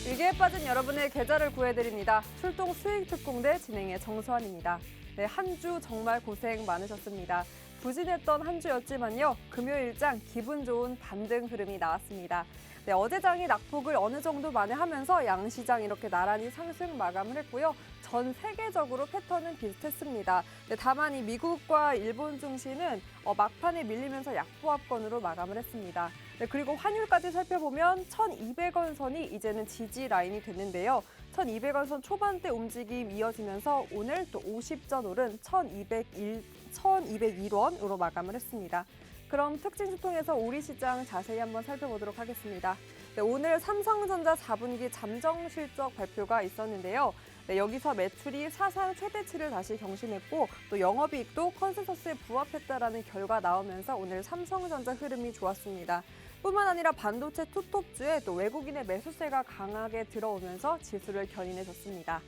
위기에 빠진 여러분의 계좌를 구해드립니다. 출동 수익 특공대 진행의 정수환입니다. 네, 한 주 정말 고생 많으셨습니다. 부진했던 한 주였지만요. 금요일장 기분 좋은 반등 흐름이 나왔습니다. 네, 어제장이 낙폭을 어느 정도 만회하면서 양시장 이렇게 나란히 상승 마감을 했고요. 전 세계적으로 패턴은 비슷했습니다. 네, 다만 이 미국과 일본 증시는 막판에 밀리면서 약보합권으로 마감을 했습니다. 네, 그리고 환율까지 살펴보면 1,200원 선이 이제는 지지 라인이 됐는데요. 1,200원 선 초반대 움직임 이어지면서 오늘 또 50전 오른 1,201원으로 마감을 했습니다. 그럼 특징 수통에서 우리 시장 자세히 한번 살펴보도록 하겠습니다. 네, 오늘 삼성전자 4분기 잠정 실적 발표가 있었는데요. 네, 여기서 매출이 사상 최대치를 다시 경신했고 또 영업이익도 컨센서스에 부합했다라는 결과 나오면서 오늘 삼성전자 흐름이 좋았습니다. 뿐만 아니라 반도체 투톱주에 또 외국인의 매수세가 강하게 들어오면서 지수를 견인해줬습니다.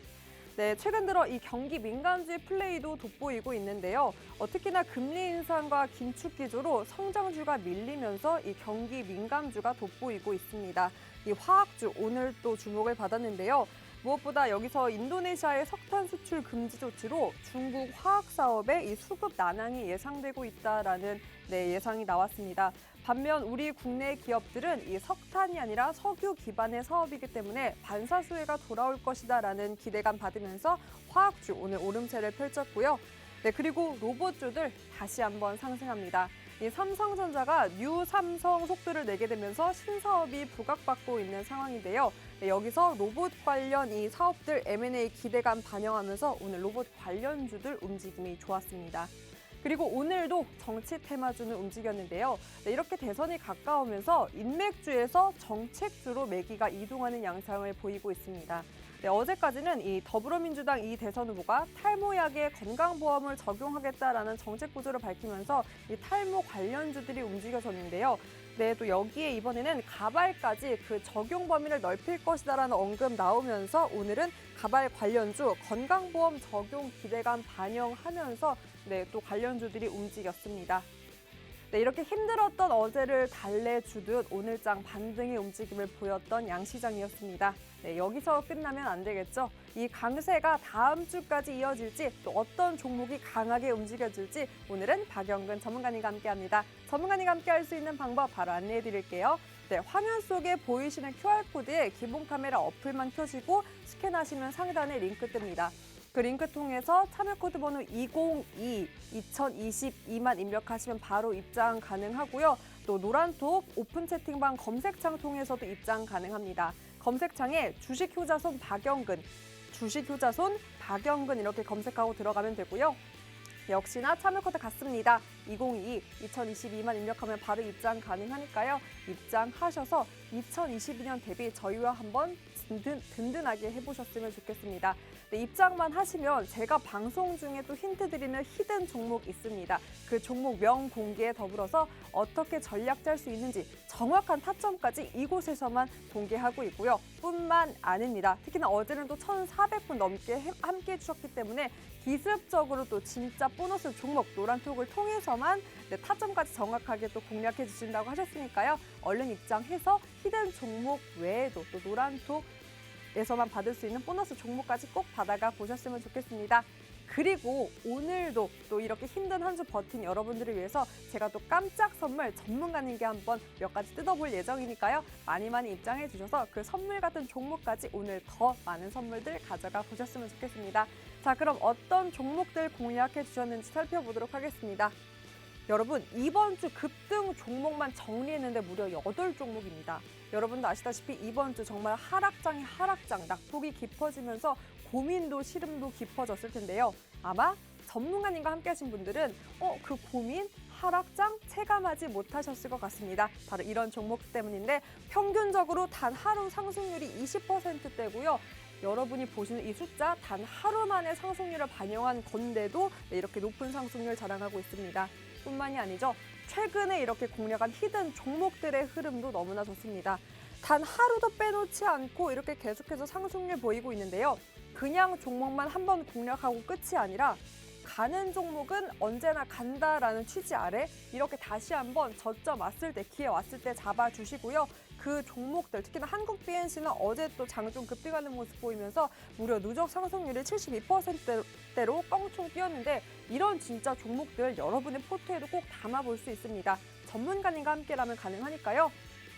네, 최근 들어 이 경기 민감주의 플레이도 돋보이고 있는데요. 특히나 금리 인상과 긴축 기조로 성장주가 밀리면서 이 경기 민감주가 돋보이고 있습니다. 이 화학주 오늘 또 주목을 받았는데요. 무엇보다 여기서 인도네시아의 석탄 수출 금지 조치로 중국 화학 사업에 이 수급 난항이 예상되고 있다라는 예상이 나왔습니다. 반면 우리 국내 기업들은 이 석탄이 아니라 석유 기반의 사업이기 때문에 반사수혜가 돌아올 것이다라는 기대감 받으면서 화학주 오늘 오름세를 펼쳤고요. 네, 그리고 로봇주들 다시 한번 상승합니다. 이 삼성전자가 뉴 삼성 속도를 내게 되면서 신사업이 부각받고 있는 상황인데요. 네, 여기서 로봇 관련 이 사업들 M&A 기대감 반영하면서 오늘 로봇 관련주들 움직임이 좋았습니다. 그리고 오늘도 정치 테마주는 움직였는데요. 네, 이렇게 대선이 가까우면서 인맥주에서 정책주로 매기가 이동하는 양상을 보이고 있습니다. 네, 어제까지는 이 더불어민주당 이 대선 후보가 탈모약에 건강보험을 적용하겠다라는 정책 구조를 밝히면서 이 탈모 관련주들이 움직여졌는데요. 네, 또 여기에 이번에는 가발까지 그 적용 범위를 넓힐 것이다라는 언급 나오면서 오늘은 가발 관련주 건강보험 적용 기대감 반영하면서 네, 또 관련주들이 움직였습니다. 네, 이렇게 힘들었던 어제를 달래주듯 오늘장 반등의 움직임을 보였던 양시장이었습니다. 네, 여기서 끝나면 안 되겠죠. 이 강세가 다음 주까지 이어질지 또 어떤 종목이 강하게 움직여질지 오늘은 박영근 전문가님과 함께합니다. 전문가님과 함께할 수 있는 방법 바로 안내해드릴게요. 네, 화면 속에 보이시는 QR코드에 기본 카메라 어플만 켜시고 스캔하시면 상단에 링크 뜹니다. 그 링크 통해서 참여 코드 번호 2022만 입력하시면 바로 입장 가능하고요. 또 노란톡 오픈 채팅방 검색창 통해서도 입장 가능합니다. 검색창에 주식효자손 박영근, 주식효자손 박영근 이렇게 검색하고 들어가면 되고요. 역시나 참여 코드 같습니다. 2022만 입력하면 바로 입장 가능하니까요. 입장하셔서 2022년 대비 저희와 한번 든든하게 해보셨으면 좋겠습니다. 네, 입장만 하시면 제가 방송 중에 또 힌트 드리는 히든 종목 있습니다. 그 종목명 공개에 더불어서 어떻게 전략 짤 수 있는지 정확한 타점까지 이곳에서만 공개하고 있고요. 뿐만 아닙니다. 특히나 어제는 또 1,400분 넘게 함께 해주셨기 때문에 기습적으로 또 진짜 보너스 종목 노란톡을 통해서만 타점까지 정확하게 또 공략해 주신다고 하셨으니까요. 얼른 입장해서 히든 종목 외에도 또 노란톡에서만 받을 수 있는 보너스 종목까지 꼭 받아가 보셨으면 좋겠습니다. 그리고 오늘도 또 이렇게 힘든 한 주 버틴 여러분들을 위해서 제가 또 깜짝 선물 전문가님께 한번 몇 가지 뜯어볼 예정이니까요. 많이 입장해 주셔서 그 선물 같은 종목까지 오늘 더 많은 선물들 가져가 보셨으면 좋겠습니다. 자, 그럼 어떤 종목들 공략해 주셨는지 살펴보도록 하겠습니다. 여러분, 이번 주 급등 종목만 정리했는데 무려 8종목입니다. 여러분도 아시다시피 이번 주 정말 하락장이 하락장, 낙폭이 깊어지면서 고민도 시름도 깊어졌을 텐데요. 아마 전문가님과 함께 하신 분들은 그 고민, 하락장 체감하지 못하셨을 것 같습니다. 바로 이런 종목 때문인데 평균적으로 단 하루 상승률이 20%대고요. 여러분이 보시는 이 숫자 단 하루 만에 상승률을 반영한 건데도 이렇게 높은 상승률 자랑하고 있습니다. 뿐만이 아니죠. 최근에 이렇게 공략한 히든 종목들의 흐름도 너무나 좋습니다. 단 하루도 빼놓지 않고 이렇게 계속해서 상승률 보이고 있는데요. 그냥 종목만 한번 공략하고 끝이 아니라 가는 종목은 언제나 간다라는 취지 아래 이렇게 다시 한번 저점 왔을 때, 기회 왔을 때 잡아주시고요. 그 종목들, 특히나 한국 BNC는 어제 또 장중 급등하는 모습 보이면서 무려 누적 상승률이 72%대로 껑충 뛰었는데 이런 진짜 종목들 여러분의 포트에도 꼭 담아볼 수 있습니다. 전문가님과 함께라면 가능하니까요.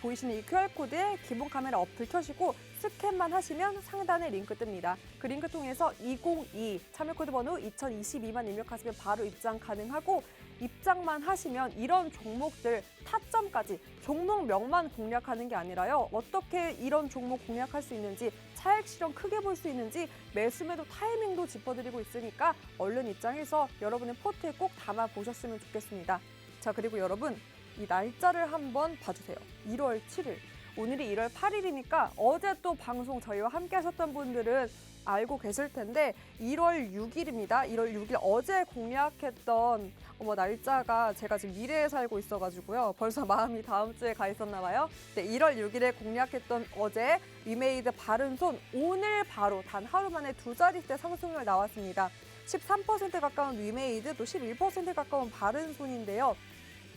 보이시는 이 QR코드에 기본 카메라 어플 켜시고 스캔만 하시면 상단에 링크 뜹니다. 그 링크 통해서 2022 참여코드 번호 2022만 입력하시면 바로 입장 가능하고 입장만 하시면 이런 종목들 타점까지 종목명만 공략하는 게 아니라요. 어떻게 이런 종목 공략할 수 있는지 차익 실현 크게 볼 수 있는지 매수매도 타이밍도 짚어드리고 있으니까 얼른 입장해서 여러분의 포트에 꼭 담아보셨으면 좋겠습니다. 자, 그리고 여러분 이 날짜를 한번 봐주세요. 1월 7일. 오늘이 1월 8일이니까 어제 또 방송 저희와 함께 하셨던 분들은 알고 계실 텐데 1월 6일입니다. 1월 6일 어제 공략했던 날짜가 제가 지금 미래에 살고 있어가지고요. 벌써 마음이 다음 주에 가 있었나 봐요. 네, 1월 6일에 공략했던 어제 위메이드 바른손 오늘 바로 단 하루 만에 두 자릿대 상승률 나왔습니다. 13% 가까운 위메이드 또 11% 가까운 바른손인데요.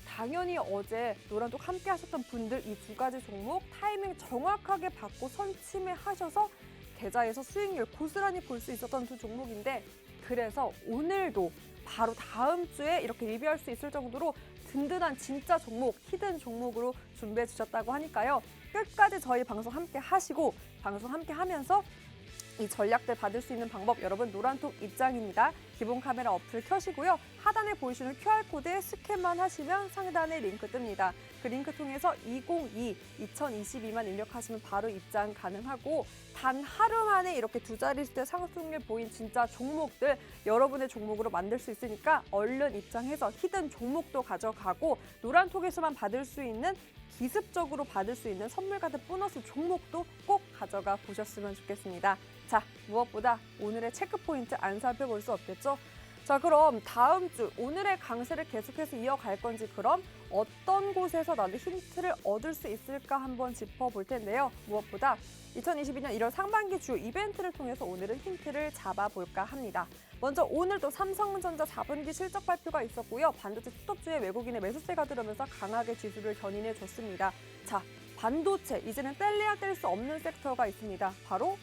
당연히 어제 노란톡 함께 하셨던 분들 이 두 가지 종목 타이밍 정확하게 받고 선침해 하셔서 계좌에서 수익률 고스란히 볼 수 있었던 두 종목인데 그래서 오늘도 바로 다음 주에 이렇게 리뷰할 수 있을 정도로 든든한 진짜 종목, 히든 종목으로 준비해 주셨다고 하니까요. 끝까지 저희 방송 함께 하시고 방송 함께 하면서 이 전략들 받을 수 있는 방법 여러분 노란톡 입장입니다. 기본 카메라 어플 켜시고요. 하단에 보이시는 QR코드에 스캔만 하시면 상단에 링크 뜹니다. 그 링크 통해서 2022만 입력하시면 바로 입장 가능하고 단 하루 만에 이렇게 두 자릿수 상승률 보인 진짜 종목들 여러분의 종목으로 만들 수 있으니까 얼른 입장해서 히든 종목도 가져가고 노란톡에서만 받을 수 있는 기습적으로 받을 수 있는 선물 같은 보너스 종목도 꼭 가져가 보셨으면 좋겠습니다. 자, 무엇보다 오늘의 체크포인트 안 살펴볼 수 없겠죠? 자, 그럼 다음 주 오늘의 강세를 계속해서 이어갈 건지 그럼 어떤 곳에서 나도 힌트를 얻을 수 있을까 한번 짚어볼 텐데요. 무엇보다 2022년 1월 상반기 주요 이벤트를 통해서 오늘은 힌트를 잡아볼까 합니다. 먼저 오늘도 삼성전자 4분기 실적 발표가 있었고요. 반도체 투톱주의 외국인의 매수세가 들어오면서 강하게 지수를 견인해줬습니다. 자, 반도체 이제는 뗄래야 뗄 수 없는 섹터가 있습니다. 바로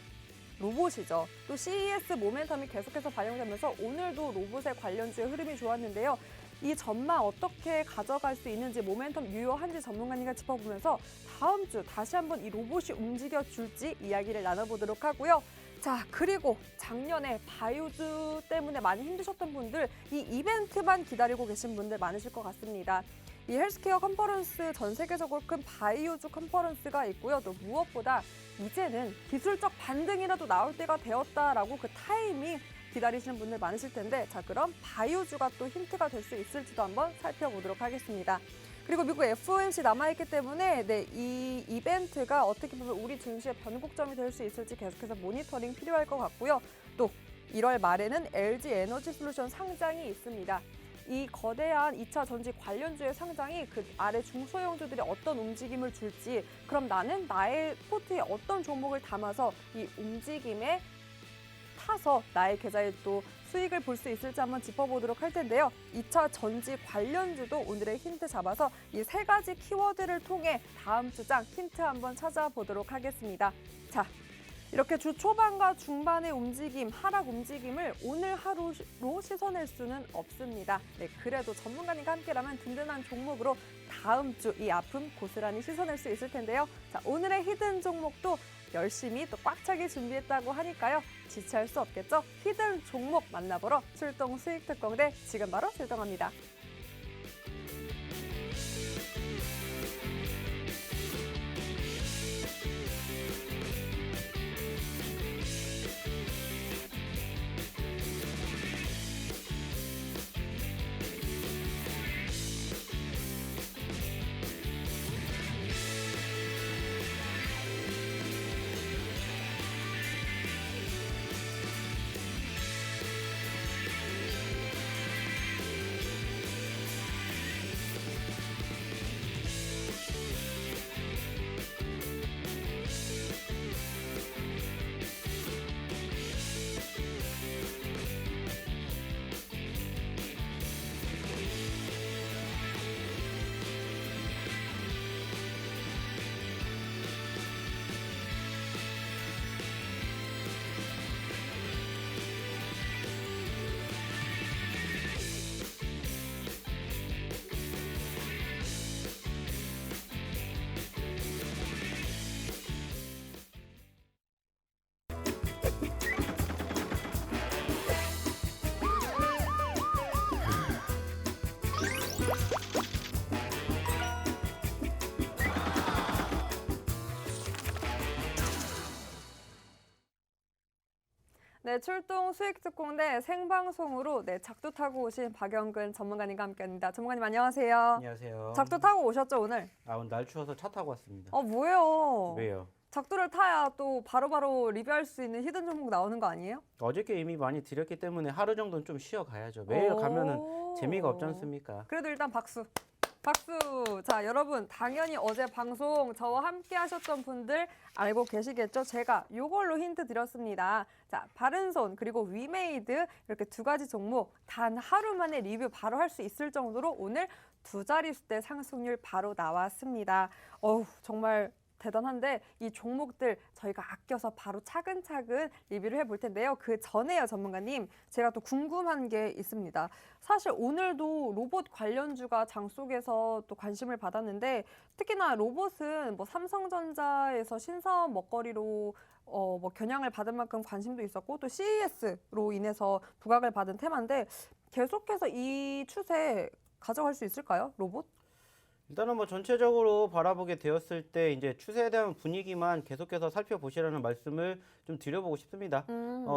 로봇이죠. 또 CES 모멘텀이 계속해서 반영되면서 오늘도 로봇의 관련주의 흐름이 좋았는데요. 이 전망 어떻게 가져갈 수 있는지 모멘텀 유효한지 전문가님과 짚어보면서 다음 주 다시 한번 이 로봇이 움직여줄지 이야기를 나눠보도록 하고요. 자, 그리고 작년에 바이오주 때문에 많이 힘드셨던 분들 이 이벤트만 기다리고 계신 분들 많으실 것 같습니다. 이 헬스케어 컨퍼런스 전 세계적으로 큰 바이오주 컨퍼런스가 있고요. 또 무엇보다 이제는 기술적 반등이라도 나올 때가 되었다라고 그 타이밍 기다리시는 분들 많으실 텐데 자, 그럼 바이오주가 또 힌트가 될 수 있을지도 한번 살펴보도록 하겠습니다. 그리고 미국 FOMC 남아있기 때문에 이 이벤트가 어떻게 보면 우리 증시의 변곡점이 될 수 있을지 계속해서 모니터링 필요할 것 같고요. 또 1월 말에는 LG 에너지 솔루션 상장이 있습니다. 이 거대한 2차 전지 관련주의 상장이 그 아래 중소형주들이 어떤 움직임을 줄지 그럼 나는 나의 포트에 어떤 종목을 담아서 이 움직임에 타서 나의 계좌에 또 수익을 볼 수 있을지 한번 짚어보도록 할 텐데요. 2차 전지 관련주도 오늘의 힌트 잡아서 이 세 가지 키워드를 통해 다음 주장 힌트 한번 찾아보도록 하겠습니다. 자, 이렇게 주 초반과 중반의 움직임, 하락 움직임을 오늘 하루로 씻어낼 수는 없습니다. 네, 그래도 전문가님과 함께라면 든든한 종목으로 다음 주 이 아픔 고스란히 씻어낼 수 있을 텐데요. 자, 오늘의 히든 종목도 열심히 또 꽉 차게 준비했다고 하니까요. 지체할 수 없겠죠? 히든 종목 만나보러 출동 수익특공대 지금 바로 출동합니다. 네, 출동 수익 특공대 생방송으로 작두 타고 오신 박영근 전문가님과 함께합니다. 전문가님 안녕하세요. 안녕하세요. 작두 타고 오셨죠 오늘? 오늘 날 추워서 차 타고 왔습니다. 뭐예요? 왜요? 작두를 타야 또 바로바로 리뷰할 수 있는 히든 종목 나오는 거 아니에요? 어저께 이미 많이 드렸기 때문에 하루 정도는 좀 쉬어 가야죠. 매일 가면은 재미가 없지 않습니까? 그래도 일단 박수. 박수! 자, 여러분 당연히 어제 방송 저와 함께 하셨던 분들 알고 계시겠죠? 제가 이걸로 힌트 드렸습니다. 자, 바른손 그리고 위메이드 이렇게 두 가지 종목 단 하루 만에 리뷰 바로 할 수 있을 정도로 오늘 두 자릿수대 상승률 바로 나왔습니다. 정말 대단한데 이 종목들 저희가 아껴서 바로 차근차근 리뷰를 해볼 텐데요. 그 전에요, 전문가님. 제가 또 궁금한 게 있습니다. 사실 오늘도 로봇 관련주가 장 속에서 또 관심을 받았는데 특히나 로봇은 뭐 삼성전자에서 신사업 먹거리로 겨냥을 받은 만큼 관심도 있었고 또 CES로 인해서 부각을 받은 테마인데 계속해서 이 추세 가져갈 수 있을까요, 로봇? 일단은 뭐 전체적으로 바라보게 되었을 때 이제 추세에 대한 분위기만 계속해서 살펴보시라는 말씀을 좀 드려보고 싶습니다.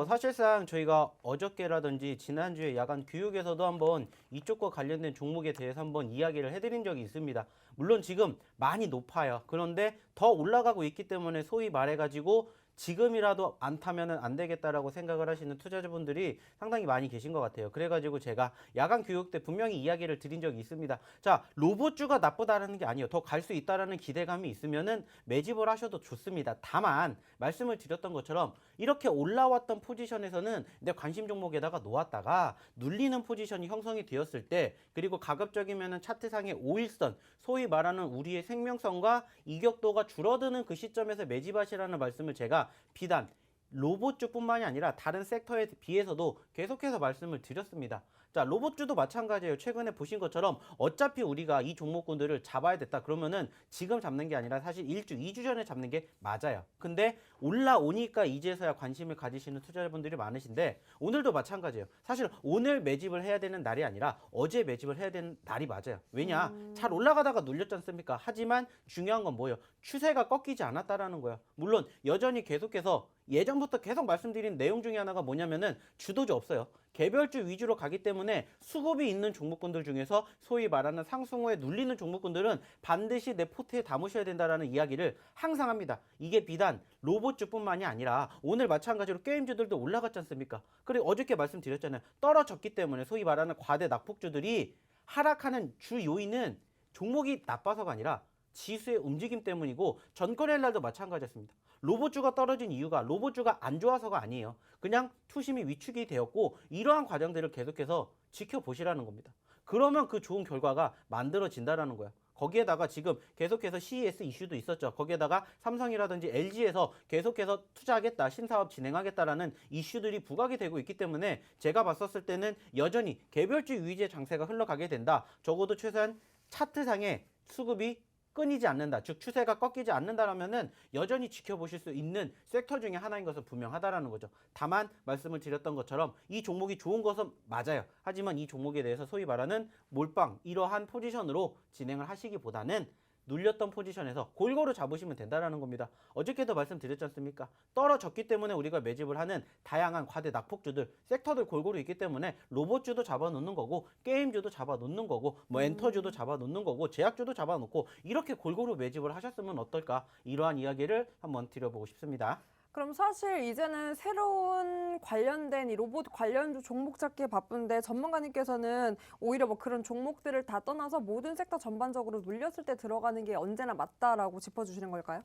사실상 저희가 어저께라든지 지난주에 야간 교육에서도 한번 이쪽과 관련된 종목에 대해서 한번 이야기를 해드린 적이 있습니다. 물론 지금 많이 높아요. 그런데 더 올라가고 있기 때문에 소위 말해가지고 지금이라도 안 타면은 안 되겠다라고 생각을 하시는 투자자분들이 상당히 많이 계신 것 같아요. 그래가지고 제가 야간 교육 때 분명히 이야기를 드린 적이 있습니다. 자, 로봇주가 나쁘다라는 게 아니에요. 더 갈 수 있다라는 기대감이 있으면은 매집을 하셔도 좋습니다. 다만 말씀을 드렸던 것처럼 이렇게 올라왔던 포지션에서는 내 관심 종목에다가 놓았다가 눌리는 포지션이 형성이 되었을 때 그리고 가급적이면은 차트상의 5일선 소위 말하는 우리의 생명성과 이격도가 줄어드는 그 시점에서 매집하시라는 말씀을 제가 비단 로봇주뿐만이 아니라 다른 섹터에 비해서도 계속해서 말씀을 드렸습니다. 자, 로봇주도 마찬가지예요. 최근에 보신 것처럼 어차피 우리가 이 종목군들을 잡아야 됐다 그러면은 지금 잡는 게 아니라 사실 1주, 2주 전에 잡는 게 맞아요. 근데 올라오니까 이제서야 관심을 가지시는 투자자분들이 많으신데 오늘도 마찬가지예요. 사실 오늘 매집을 해야 되는 날이 아니라 어제 매집을 해야 되는 날이 맞아요. 왜냐? 잘 올라가다가 눌렸지 않습니까? 하지만 중요한 건 뭐예요? 추세가 꺾이지 않았다라는 거예요. 물론 여전히 계속해서 예전부터 계속 말씀드린 내용 중에 하나가 뭐냐면은 주도주 없어요. 개별주 위주로 가기 때문에 수급이 있는 종목군들 중에서 소위 말하는 상승 후에 눌리는 종목군들은 반드시 내 포트에 담으셔야 된다는 이야기를 항상 합니다. 이게 비단 로봇주뿐만이 아니라 오늘 마찬가지로 게임주들도 올라갔지 않습니까? 그리고 어저께 말씀드렸잖아요. 떨어졌기 때문에 소위 말하는 과대 낙폭주들이 하락하는 주 요인은 종목이 나빠서가 아니라 지수의 움직임 때문이고 전거래일 날도 마찬가지였습니다. 로봇주가 떨어진 이유가 로봇주가 안 좋아서가 아니에요. 그냥 투심이 위축이 되었고 이러한 과정들을 계속해서 지켜보시라는 겁니다. 그러면 그 좋은 결과가 만들어진다라는 거야. 거기에다가 지금 계속해서 CES 이슈도 있었죠. 거기에다가 삼성이라든지 LG에서 계속해서 투자하겠다, 신사업 진행하겠다라는 이슈들이 부각이 되고 있기 때문에 제가 봤었을 때는 여전히 개별주 위주의 장세가 흘러가게 된다. 적어도 최소한 차트상의 수급이 끊이지 않는다. 즉 추세가 꺾이지 않는다라면은 여전히 지켜보실 수 있는 섹터 중에 하나인 것은 분명하다라는 거죠. 다만 말씀을 드렸던 것처럼 이 종목이 좋은 것은 맞아요. 하지만 이 종목에 대해서 소위 말하는 몰빵 이러한 포지션으로 진행을 하시기보다는 눌렸던 포지션에서 골고루 잡으시면 된다라는 겁니다. 어저께도 말씀드렸지 않습니까? 떨어졌기 때문에 우리가 매집을 하는 다양한 과대 낙폭주들, 섹터들 골고루 있기 때문에 로봇주도 잡아놓는 거고 게임주도 잡아놓는 거고 뭐 엔터주도 잡아놓는 거고 제약주도 잡아놓고 이렇게 골고루 매집을 하셨으면 어떨까? 이러한 이야기를 한번 드려보고 싶습니다. 그럼 사실 이제는 새로운 관련된 이 로봇 관련주 종목 찾기에 바쁜데 전문가님께서는 오히려 뭐 그런 종목들을 다 떠나서 모든 섹터 전반적으로 눌렸을 때 들어가는 게 언제나 맞다라고 짚어주시는 걸까요?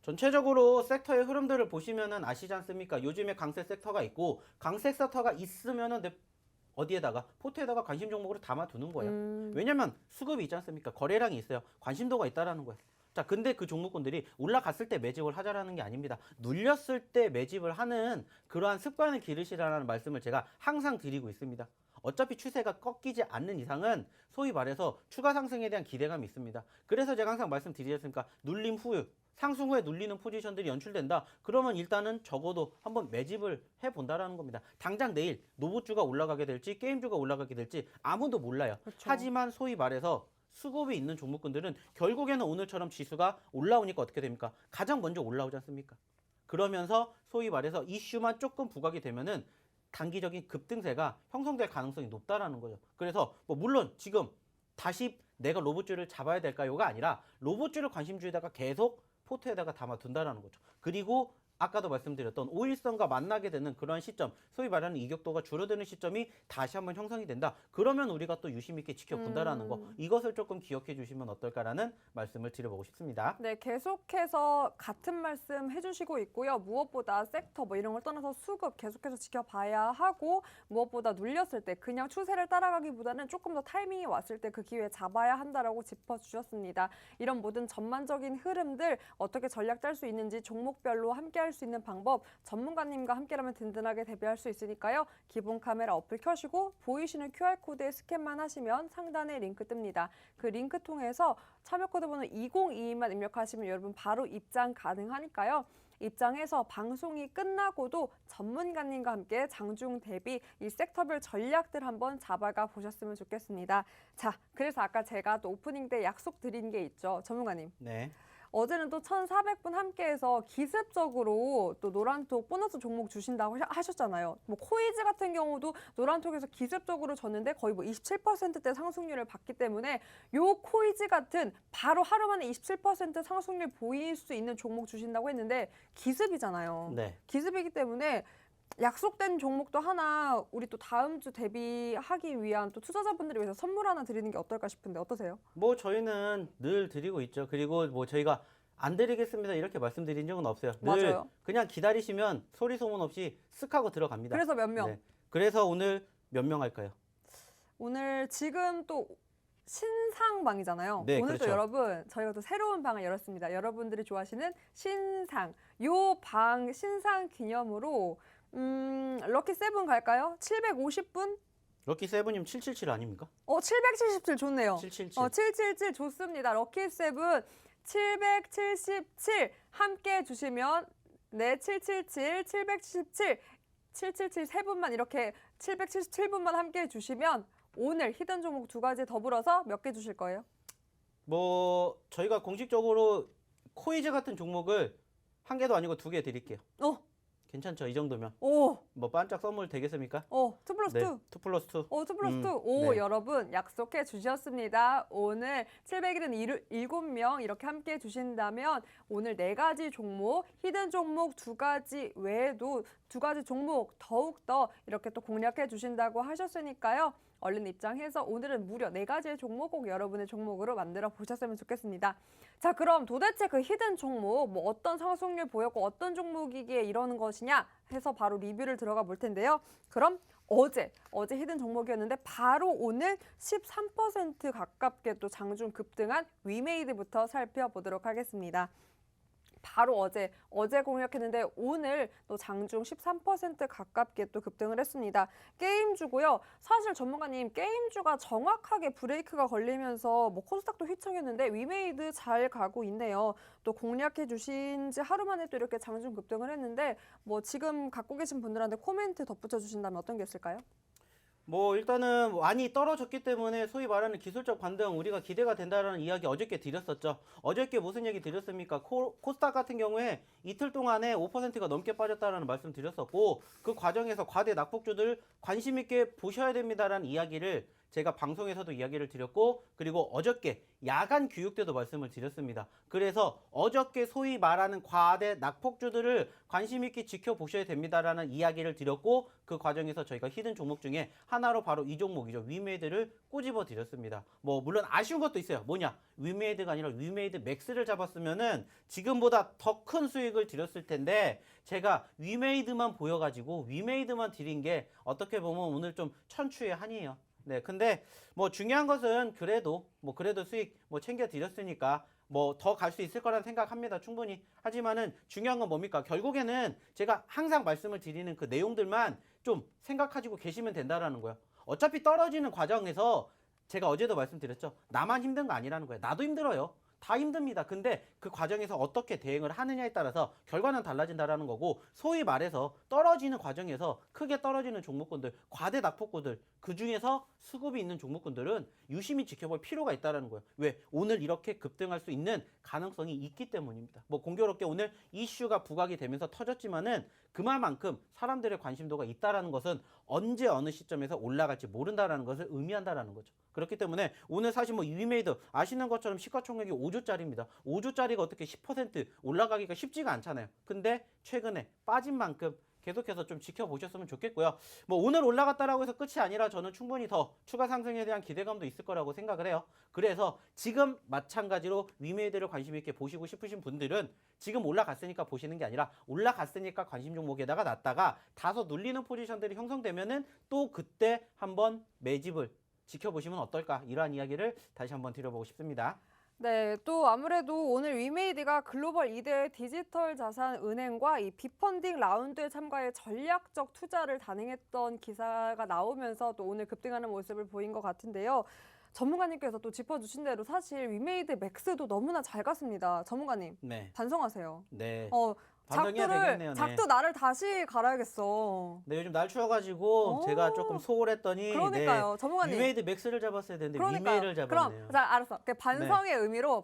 전체적으로 섹터의 흐름들을 보시면은 아시지 않습니까? 요즘에 강세 섹터가 있고 강세 섹터가 있으면은 어디에다가 포트에다가 관심 종목으로 담아두는 거예요. 왜냐면 수급이 있지 않습니까? 거래량이 있어요. 관심도가 있다라는 거예요. 자, 근데 그 종목군들이 올라갔을 때 매집을 하자라는 게 아닙니다. 눌렸을 때 매집을 하는 그러한 습관을 기르시라는 말씀을 제가 항상 드리고 있습니다. 어차피 추세가 꺾이지 않는 이상은 소위 말해서 추가 상승에 대한 기대감이 있습니다. 그래서 제가 항상 말씀드리지 않습니까? 눌림 후에 상승 후에 눌리는 포지션들이 연출된다. 그러면 일단은 적어도 한번 매집을 해본다라는 겁니다. 당장 내일 로봇주가 올라가게 될지 게임주가 올라가게 될지 아무도 몰라요. 그렇죠. 하지만 소위 말해서 수급이 있는 종목군들은 결국에는 오늘처럼 지수가 올라오니까 어떻게 됩니까? 가장 먼저 올라오지 않습니까? 그러면서 소위 말해서 이슈만 조금 부각이 되면은 단기적인 급등세가 형성될 가능성이 높다라는 거죠. 그래서 뭐 물론 지금 다시 내가 로봇주를 잡아야 될까요가 아니라 로봇주를 관심주에다가 계속 포트에다가 담아둔다라는 거죠. 그리고 아까도 말씀드렸던 5일선과 만나게 되는 그런 시점, 소위 말하는 이격도가 줄어드는 시점이 다시 한번 형성이 된다. 그러면 우리가 또 유심 있게 지켜본다라는 거, 이것을 조금 기억해 주시면 어떨까라는 말씀을 드려보고 싶습니다. 네, 계속해서 같은 말씀 해주시고 있고요. 무엇보다 섹터 뭐 이런 걸 떠나서 수급 계속해서 지켜봐야 하고 무엇보다 눌렸을 때 그냥 추세를 따라가기보다는 조금 더 타이밍이 왔을 때 그 기회에 잡아야 한다라고 짚어주셨습니다. 이런 모든 전반적인 흐름들 어떻게 전략 짤 수 있는지 종목별로 함께 할 수 있는 방법 전문가님과 함께라면 든든하게 대비할 수 있으니까요. 기본 카메라 어플 켜시고 보이시는 QR코드에 스캔만 하시면 상단에 링크 뜹니다. 그 링크 통해서 참여 코드 번호 2022만 입력하시면 여러분 바로 입장 가능하니까요. 입장해서 방송이 끝나고도 전문가님과 함께 장중 대비 이 섹터별 전략들 한번 잡아가 보셨으면 좋겠습니다. 자, 그래서 아까 제가 또 오프닝 때 약속드린 게 있죠. 전문가님. 네. 어제는 또 1,400분 함께해서 기습적으로 또 노란톡 보너스 종목 주신다고 하셨잖아요. 뭐 코이즈 같은 경우도 노란톡에서 기습적으로 줬는데 거의 뭐 27%대 상승률을 봤기 때문에 요 코이즈 같은 바로 하루 만에 27% 상승률 보일 수 있는 종목 주신다고 했는데 기습이잖아요. 네. 기습이기 때문에 약속된 종목도 하나 우리 또 다음 주 대비하기 위한 또 투자자분들을 위해서 선물 하나 드리는 게 어떨까 싶은데 어떠세요? 뭐 저희는 늘 드리고 있죠. 그리고 뭐 저희가 안 드리겠습니다 이렇게 말씀드린 적은 없어요. 늘 맞아요. 그냥 기다리시면 소리 소문 없이 쓱 하고 들어갑니다. 그래서 몇 명? 네. 그래서 오늘 몇 명 할까요? 오늘 지금 또 신상방이잖아요. 네, 오늘 또 그렇죠. 여러분 저희가 또 새로운 방을 열었습니다. 여러분들이 좋아하시는 신상. 요 방 신상 기념으로 럭키 세븐 갈까요? 750분? 럭키 세븐님 777 아닙니까? 777 좋네요. 777. 777 좋습니다. 럭키 세븐 777 함께 해주시면 네, 777, 777, 777 세 분만 이렇게 777분만 함께 해주시면 오늘 히든 종목 2가지 더불어서 몇 개 주실 거예요? 뭐 저희가 공식적으로 코이즈 같은 종목을 한 개도 아니고 2개 드릴게요. 괜찮죠? 이 정도면. 오, 뭐 반짝 선물 되겠습니까? 2 플러스 2. 네. 2 플러스 2. 2 플러스 2. 네. 여러분 약속해 주셨습니다. 오늘 777명 이렇게 함께 해주신다면 오늘 4가지 종목, 히든 종목 2가지 외에도 2가지 종목 더욱더 이렇게 또 공략해 주신다고 하셨으니까요. 얼른 입장해서 오늘은 무려 4가지의 종목 꼭 여러분의 종목으로 만들어 보셨으면 좋겠습니다. 자, 그럼 도대체 그 히든 종목 뭐 어떤 상승률 보였고 어떤 종목이기에 이러는 것이냐 해서 바로 리뷰를 들어가 볼 텐데요. 그럼 어제 히든 종목이었는데 바로 오늘 13% 가깝게 또 장중 급등한 위메이드부터 살펴보도록 하겠습니다. 바로 어제 공략했는데 오늘 또 장중 13% 가깝게 또 급등을 했습니다. 게임주고요. 사실 전문가님 게임주가 정확하게 브레이크가 걸리면서 뭐 코스닥도 휘청했는데 위메이드 잘 가고 있네요. 또 공략해 주신 지 하루 만에 또 이렇게 장중 급등을 했는데 뭐 지금 갖고 계신 분들한테 코멘트 덧붙여 주신다면 어떤 게 있을까요? 뭐 일단은 많이 떨어졌기 때문에 소위 말하는 기술적 반등 우리가 기대가 된다라는 이야기 어저께 드렸었죠. 어저께 무슨 얘기 드렸습니까? 코스닥 같은 경우에 이틀 동안에 5%가 넘게 빠졌다라는 말씀 드렸었고 그 과정에서 과대 낙폭주들 관심 있게 보셔야 됩니다라는 이야기를 제가 방송에서도 이야기를 드렸고 그리고 어저께 야간 교육 때도 말씀을 드렸습니다. 그래서 어저께 소위 말하는 과대 낙폭주들을 관심 있게 지켜보셔야 됩니다라는 이야기를 드렸고 그 과정에서 저희가 히든 종목 중에 하나로 바로 이 종목이죠. 위메이드를 꼬집어 드렸습니다. 뭐 물론 아쉬운 것도 있어요. 뭐냐? 위메이드가 아니라 위메이드 맥스를 잡았으면은 지금보다 더 큰 수익을 드렸을 텐데 제가 위메이드만 보여가지고 위메이드만 드린 게 어떻게 보면 오늘 좀 천추의 한이에요. 네, 근데 뭐 중요한 것은 그래도 수익 뭐 챙겨 드렸으니까 뭐 더 갈 수 있을 거라는 생각합니다. 충분히. 하지만은 중요한 건 뭡니까? 결국에는 제가 항상 말씀을 드리는 그 내용들만 좀 생각하시고 계시면 된다라는 거예요. 어차피 떨어지는 과정에서 제가 어제도 말씀드렸죠. 나만 힘든 거 아니라는 거예요. 나도 힘들어요. 다 힘듭니다. 근데 그 과정에서 어떻게 대응을 하느냐에 따라서 결과는 달라진다라는 거고, 소위 말해서 떨어지는 과정에서 크게 떨어지는 종목군들, 과대 낙폭구들, 그 중에서 수급이 있는 종목군들은 유심히 지켜볼 필요가 있다라는 거예요. 왜? 오늘 이렇게 급등할 수 있는 가능성이 있기 때문입니다. 뭐 공교롭게 오늘 이슈가 부각이 되면서 터졌지만은 그만큼 사람들의 관심도가 있다라는 것은 언제 어느 시점에서 올라갈지 모른다라는 것을 의미한다라는 거죠. 그렇기 때문에 오늘 사실 뭐 위메이드 아시는 것처럼 시가총액이 5조짜리입니다. 5조짜리가 어떻게 10% 올라가기가 쉽지가 않잖아요. 근데 최근에 빠진 만큼 계속해서 좀 지켜보셨으면 좋겠고요. 뭐 오늘 올라갔다라고 해서 끝이 아니라 저는 충분히 더 추가 상승에 대한 기대감도 있을 거라고 생각을 해요. 그래서 지금 마찬가지로 위메이드를 관심 있게 보시고 싶으신 분들은 지금 올라갔으니까 보시는 게 아니라 올라갔으니까 관심 종목에다가 놨다가 다소 눌리는 포지션들이 형성되면은 또 그때 한번 매집을 지켜보시면 어떨까, 이러한 이야기를 다시 한번 드려보고 싶습니다. 네, 또 아무래도 오늘 위메이드가 글로벌 2대 디지털 자산 은행과 이 비펀딩 라운드에 참가해 전략적 투자를 단행했던 기사가 나오면서 또 오늘 급등하는 모습을 보인 것 같은데요. 전문가님께서 또 짚어주신 대로 사실 위메이드 맥스도 너무나 잘 갔습니다. 전문가님, 네. 반성하세요. 네. 어, 반성해야 되겠네요. 네. 작두 나를 다시 갈아야겠어. 네, 요즘 날 추워가지고 오. 제가 조금 소홀했더니 그러니까요, 전문가님. 위메이드 맥스를 잡았어야 되는데 그러니까요. 위메이를 잡았네요. 그럼 자, 알았어. 반성의 의미로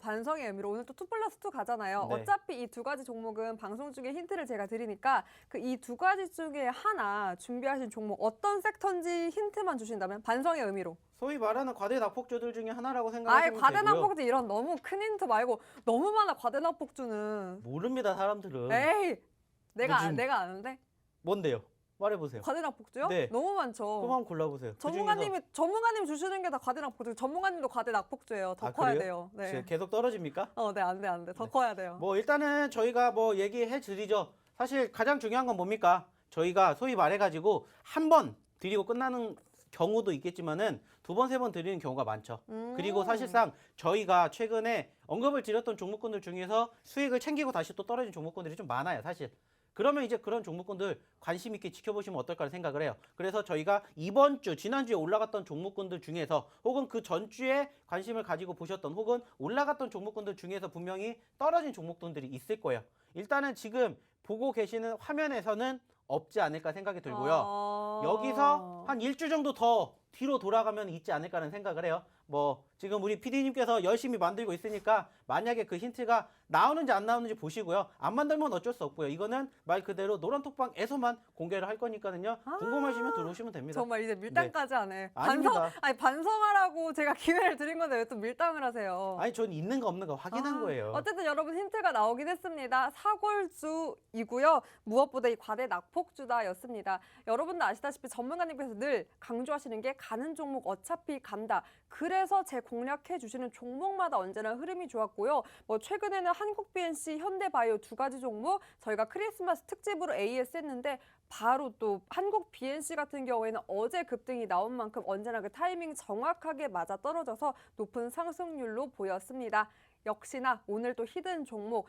오늘 또 2+2 가잖아요. 네. 어차피 이 두 가지 종목은 방송 중에 힌트를 제가 드리니까 그 이 두 가지 중에 하나 준비하신 종목 어떤 섹터인지 힌트만 주신다면 반성의 의미로. 소위 말하는 과대 낙폭주들 중에 하나라고 아예 생각하시면 되고요. 과대납폭주 이런 너무 큰 힌트 말고 너무 많아 과대납폭주는. 모릅니다, 사람들은. 에이 요즘- 내가 아는데 뭔데요? 말해보세요. 과대납폭주요? 네. 너무 많죠. 그럼 한번 골라보세요. 전문가님이 주시는 게 다 과대납폭주. 전문가님도 과대납폭주예요. 더 아, 커야 그래요? 돼요. 네. 계속 떨어집니까? 네, 안 돼. 더 커야 돼요. 뭐 일단은 저희가 뭐 얘기해 드리죠. 사실 가장 중요한 건 뭡니까? 저희가 소위 말해가지고 한 번 드리고 끝나는 경우도 있겠지만은 2번, 3번 드리는 경우가 많죠. 그리고 사실상 저희가 최근에 언급을 드렸던 종목군들 중에서 수익을 챙기고 다시 또 떨어진 종목군들이 좀 많아요, 사실. 그러면 이제 그런 종목군들 관심 있게 지켜보시면 어떨까 생각을 해요. 그래서 저희가 이번 주, 지난주에 올라갔던 종목군들 중에서 혹은 그 전주에 관심을 가지고 보셨던 혹은 올라갔던 종목군들 중에서 분명히 떨어진 종목군들이 있을 거예요. 일단은 지금 보고 계시는 화면에서는 없지 않을까 생각이 들고요. 여기서 한 1주 정도 더 뒤로 돌아가면 있지 않을까라는 생각을 해요. 뭐 지금 우리 PD님께서 열심히 만들고 있으니까 만약에 그 힌트가 나오는지 안 나오는지 보시고요. 안 만들면 어쩔 수 없고요. 이거는 말 그대로 노란톡방에서만 공개를 할 거니까요. 궁금하시면 들어오시면 됩니다. 정말 이제 밀당까지 하네. 아닙니다. 반성하라고 제가 기회를 드린 건데 왜 또 밀당을 하세요? 아니 전 있는 거 없는 거 확인한 거예요. 어쨌든 여러분 힌트가 나오긴 했습니다. 사골주이고요. 무엇보다 이 과대 낙폭주다였습니다. 여러분도 아시다시피 전문가님께서 늘 강조하시는 게 가는 종목 어차피 간다. 그래서 제 공략해 주시는 종목마다 언제나 흐름이 좋았고요. 뭐 최근에는 한국 BNC, 현대바이오 두 가지 종목 저희가 크리스마스 특집으로 AS 했는데 바로 또 한국 BNC 같은 경우에는 어제 급등이 나온 만큼 언제나 그 타이밍 정확하게 맞아 떨어져서 높은 상승률로 보였습니다. 역시나 오늘 또 히든 종목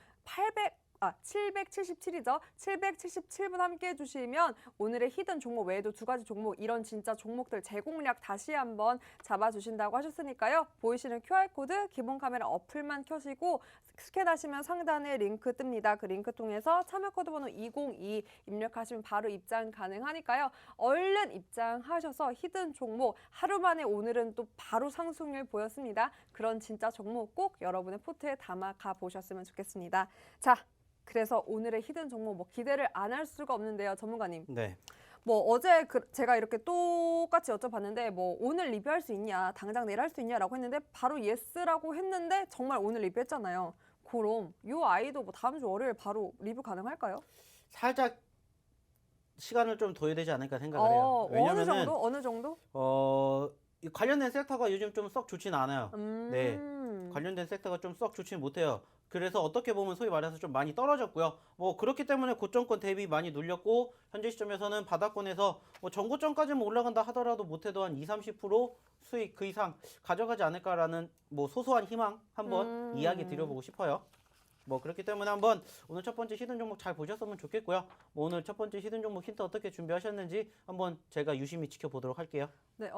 777이죠. 777분 함께 해주시면 오늘의 히든 종목 외에도 두 가지 종목 이런 진짜 종목들 재공략 다시 한번 잡아주신다고 하셨으니까요. 보이시는 QR코드 기본 카메라 어플만 켜시고 스캔하시면 상단에 링크 뜹니다. 그 링크 통해서 참여 코드 번호 202 입력하시면 바로 입장 가능하니까요. 얼른 입장하셔서 히든 종목 하루 만에 오늘은 또 바로 상승률 보였습니다. 그런 진짜 종목 꼭 여러분의 포트에 담아 가보셨으면 좋겠습니다. 자. 그래서 오늘의 히든 종목 뭐 기대를 안 할 수가 없는데요, 전문가님. 네. 뭐 어제 제가 이렇게 똑같이 여쭤봤는데 뭐 오늘 리뷰할 수 있냐, 당장 내일 할 수 있냐라고 했는데 바로 예스라고 했는데 정말 오늘 리뷰했잖아요. 그럼 이 아이도 뭐 다음 주 월요일 바로 리뷰 가능할까요? 살짝 시간을 좀 둬야 되지 않을까 생각을 해요. 왜냐면은 어느 정도? 이 관련된 섹터가 요즘 좀 썩 좋지는 않아요. 네. 관련된 섹터가 좀 썩 좋지는 못해요. 그래서 어떻게 보면 소위 말해서 좀 많이 떨어졌고요. 뭐 그렇기 때문에 고점권 대비 많이 눌렸고 현재 시점에서는 바닥권에서 뭐 전고점까지는 올라간다 하더라도 못해도 한 20-30% 수익 그 이상 가져가지 않을까라는 뭐 소소한 희망 한번 이야기 드려보고 싶어요. 뭐 그렇기 때문에 한번 오늘 첫 번째 히든 종목 잘 보셨으면 좋겠고요. 뭐 오늘 첫 번째 히든 종목 힌트 어떻게 준비하셨는지 한번 제가 유심히 지켜보도록 할게요. 네,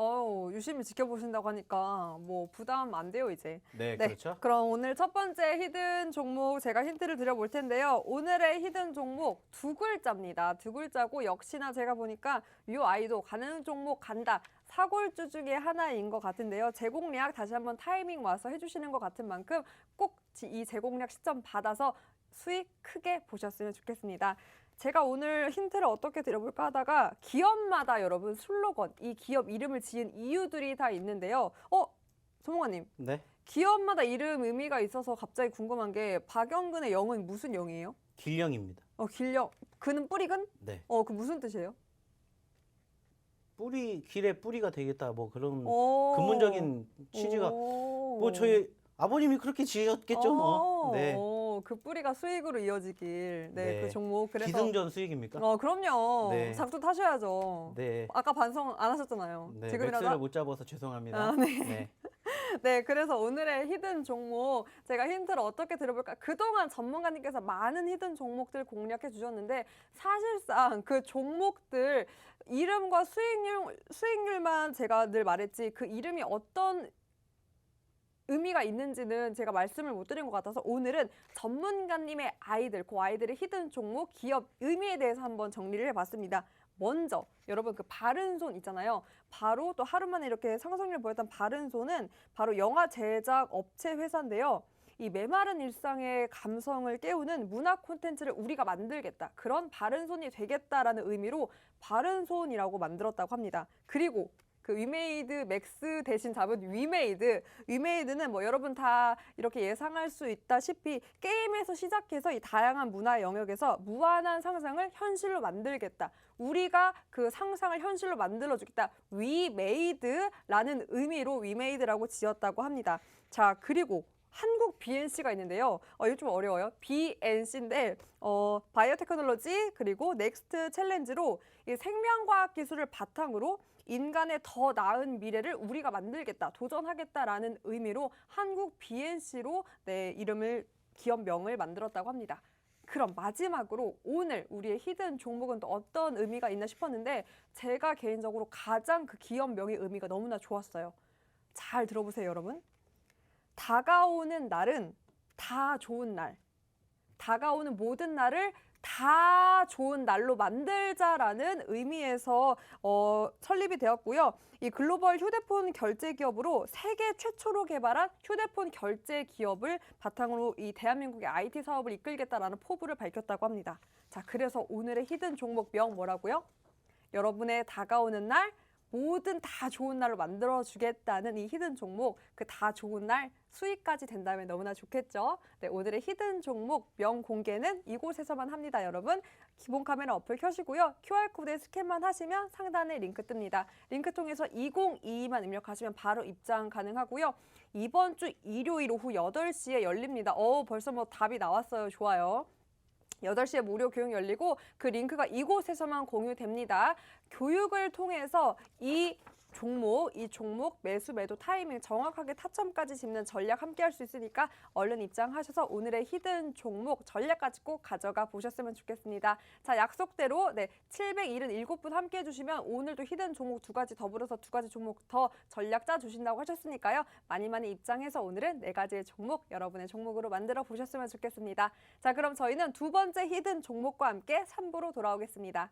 유심히 지켜보신다고 하니까 뭐 부담 안 돼요, 이제. 네, 그렇죠. 그럼 오늘 첫 번째 히든 종목 제가 힌트를 드려볼 텐데요. 오늘의 히든 종목 두 글자입니다. 두 글자고 역시나 제가 보니까 이 아이도 가는 종목 간다. 사골주 중에 하나인 것 같은데요. 제공약 다시 한번 타이밍 와서 해주시는 것 같은 만큼 꼭 이 제공약 시점 받아서 수익 크게 보셨으면 좋겠습니다. 제가 오늘 힌트를 어떻게 드려볼까 하다가 기업마다 여러분 슬로건, 이 기업 이름을 지은 이유들이 다 있는데요. 전문가님, 네. 기업마다 이름 의미가 있어서 갑자기 궁금한 게 박영근의 영은 무슨 영이에요? 길령입니다. 길령. 그는 뿌리근? 네. 그 무슨 뜻이에요? 뿌리 길의 뿌리가 되겠다. 뭐 그런 오. 근본적인 취지가 뭐 저희 아버님이 그렇게 지으셨겠죠. 뭐. 네. 그 뿌리가 수익으로 이어지길. 네. 그 종목. 그래서 기승전 수익입니까? 그럼요. 네. 작두 타셔야죠. 네. 아까 반성 안 하셨잖아요. 네. 지금이라도 맥스를 못 잡아서 죄송합니다. 네. 네. 네, 그래서 오늘의 히든 종목 제가 힌트를 어떻게 드려볼까? 그동안 전문가님께서 많은 히든 종목들 공략해 주셨는데 사실상 그 종목들 이름과 수익률만 제가 늘 말했지 그 이름이 어떤 의미가 있는지는 제가 말씀을 못 드린 것 같아서 오늘은 전문가님의 아이들, 그 아이들의 히든 종목, 기업 의미에 대해서 한번 정리를 해봤습니다. 먼저 여러분 그 바른손 있잖아요. 바로 또 하루 만에 이렇게 상승률 보였던 바른손은 바로 영화 제작 업체 회사인데요. 이 메마른 일상의 감성을 깨우는 문화 콘텐츠를 우리가 만들겠다. 그런 바른손이 되겠다라는 의미로 바른손이라고 만들었다고 합니다. 그리고 그 위메이드 맥스 대신 잡은 위메이드는 뭐 여러분 다 이렇게 예상할 수 있다시피 게임에서 시작해서 이 다양한 문화 영역에서 무한한 상상을 현실로 만들겠다. 우리가 그 상상을 현실로 만들어주겠다. 위메이드라는 의미로 위메이드라고 지었다고 합니다. 자, 그리고 한국 BNC가 있는데요. 이거 좀 어려워요. BNC인데 바이오테크놀로지 그리고 넥스트 챌린지로 이 생명과학 기술을 바탕으로 인간의 더 나은 미래를 우리가 만들겠다, 도전하겠다라는 의미로 한국 BNC로 이름을 기업명을 만들었다고 합니다. 그럼 마지막으로 오늘 우리의 히든 종목은 또 어떤 의미가 있나 싶었는데 제가 개인적으로 가장 그 기업명의 의미가 너무나 좋았어요. 잘 들어보세요, 여러분. 다가오는 날은 다 좋은 날. 다가오는 모든 날을 다 좋은 날로 만들자라는 의미에서 설립이 되었고요. 이 글로벌 휴대폰 결제 기업으로 세계 최초로 개발한 휴대폰 결제 기업을 바탕으로 이 대한민국의 IT 사업을 이끌겠다라는 포부를 밝혔다고 합니다. 자, 그래서 오늘의 히든 종목명 뭐라고요? 여러분의 다가오는 날 뭐든 다 좋은 날로 만들어주겠다는 이 히든 종목, 그 다 좋은 날 수익까지 된다면 너무나 좋겠죠. 네, 오늘의 히든 종목 명 공개는 이곳에서만 합니다, 여러분. 기본 카메라 어플 켜시고요. QR코드에 스캔만 하시면 상단에 링크 뜹니다. 링크 통해서 2022만 입력하시면 바로 입장 가능하고요. 이번 주 일요일 오후 8시에 열립니다. 벌써 뭐 답이 나왔어요. 좋아요. 8시에 무료 교육 열리고 그 링크가 이곳에서만 공유됩니다. 교육을 통해서 이 종목 매수 매도 타이밍 정확하게 타점까지 짚는 전략 함께 할 수 있으니까 얼른 입장하셔서 오늘의 히든 종목 전략까지 꼭 가져가 보셨으면 좋겠습니다. 자, 약속대로 777분 함께 해주시면 오늘도 히든 종목 2가지 더불어서 2가지 종목 더 전략 짜주신다고 하셨으니까요. 많이 입장해서 오늘은 4가지의 종목 여러분의 종목으로 만들어 보셨으면 좋겠습니다. 자, 그럼 저희는 두 번째 히든 종목과 함께 3부로 돌아오겠습니다.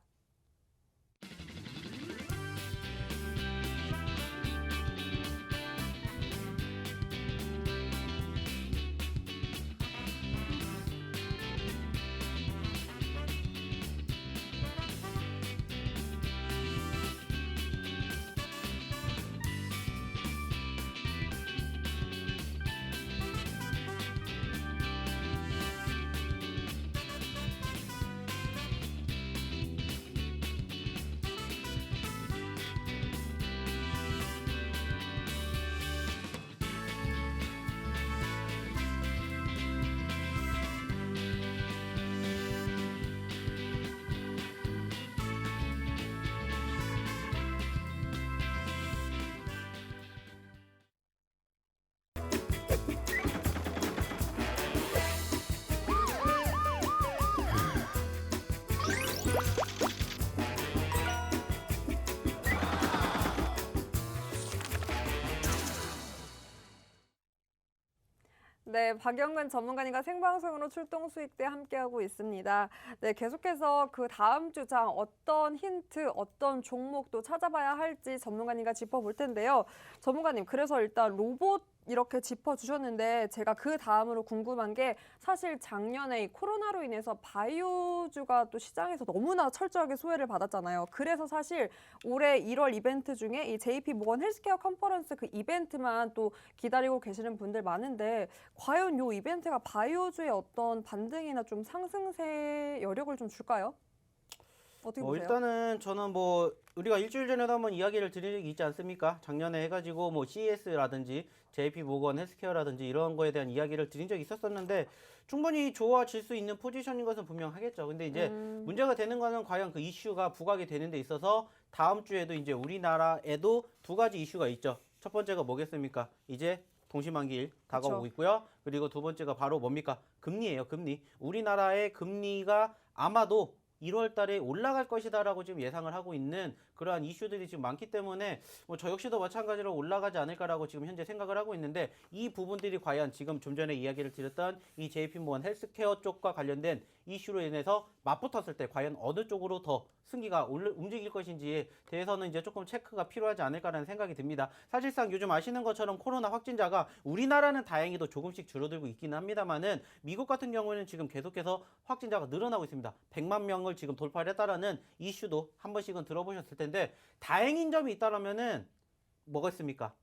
네, 박영근 전문가님과 생방송으로 출동 수익대 함께하고 있습니다. 네, 계속해서 그 다음 주장 어떤 힌트, 어떤 종목도 찾아봐야 할지 전문가님과 짚어볼 텐데요. 전문가님, 그래서 일단 로봇 이렇게 짚어주셨는데 제가 그 다음으로 궁금한 게 사실 작년에 이 코로나로 인해서 바이오주가 또 시장에서 너무나 철저하게 소외를 받았잖아요. 그래서 사실 올해 1월 이벤트 중에 이 JP 모건 헬스케어 컨퍼런스 그 이벤트만 또 기다리고 계시는 분들 많은데 과연 이 이벤트가 바이오주의 어떤 반등이나 좀 상승세 여력을 좀 줄까요? 어떻게 보세요? 일단은 저는 우리가 일주일 전에도 한번 이야기를 드린 적이 있지 않습니까? 작년에 해가지고 CES라든지 JP 모건 헬스케어라든지 이런 거에 대한 이야기를 드린 적이 있었었는데 충분히 좋아질 수 있는 포지션인 것은 분명하겠죠. 근데 이제 문제가 되는 거는 과연 그 이슈가 부각이 되는 데 있어서 다음 주에도 이제 우리나라에도 두 가지 이슈가 있죠. 첫 번째가 뭐겠습니까? 이제 동시만기일 다가오고 그쵸. 있고요. 그리고 두 번째가 바로 뭡니까? 금리예요, 금리. 우리나라의 금리가 아마도 1월 달에 올라갈 것이다라고 지금 예상을 하고 있는 그러한 이슈들이 지금 많기 때문에 저 역시도 마찬가지로 올라가지 않을까라고 지금 현재 생각을 하고 있는데 이 부분들이 과연 지금 좀 전에 이야기를 드렸던 이 JP모건 헬스케어 쪽과 관련된 이슈로 인해서 맞붙었을 때 과연 어느 쪽으로 더 승기가 움직일 것인지에 대해서는 이제 조금 체크가 필요하지 않을까라는 생각이 듭니다. 사실상 요즘 아시는 것처럼 코로나 확진자가 우리나라는 다행히도 조금씩 줄어들고 있기는 합니다만은 미국 같은 경우에는 지금 계속해서 확진자가 늘어나고 있습니다. 100만 명을 지금 돌파를 했다라는 이슈도 한 번씩은 들어보셨을 텐데 다행인 점이 있다라면은 뭐가 있습니까?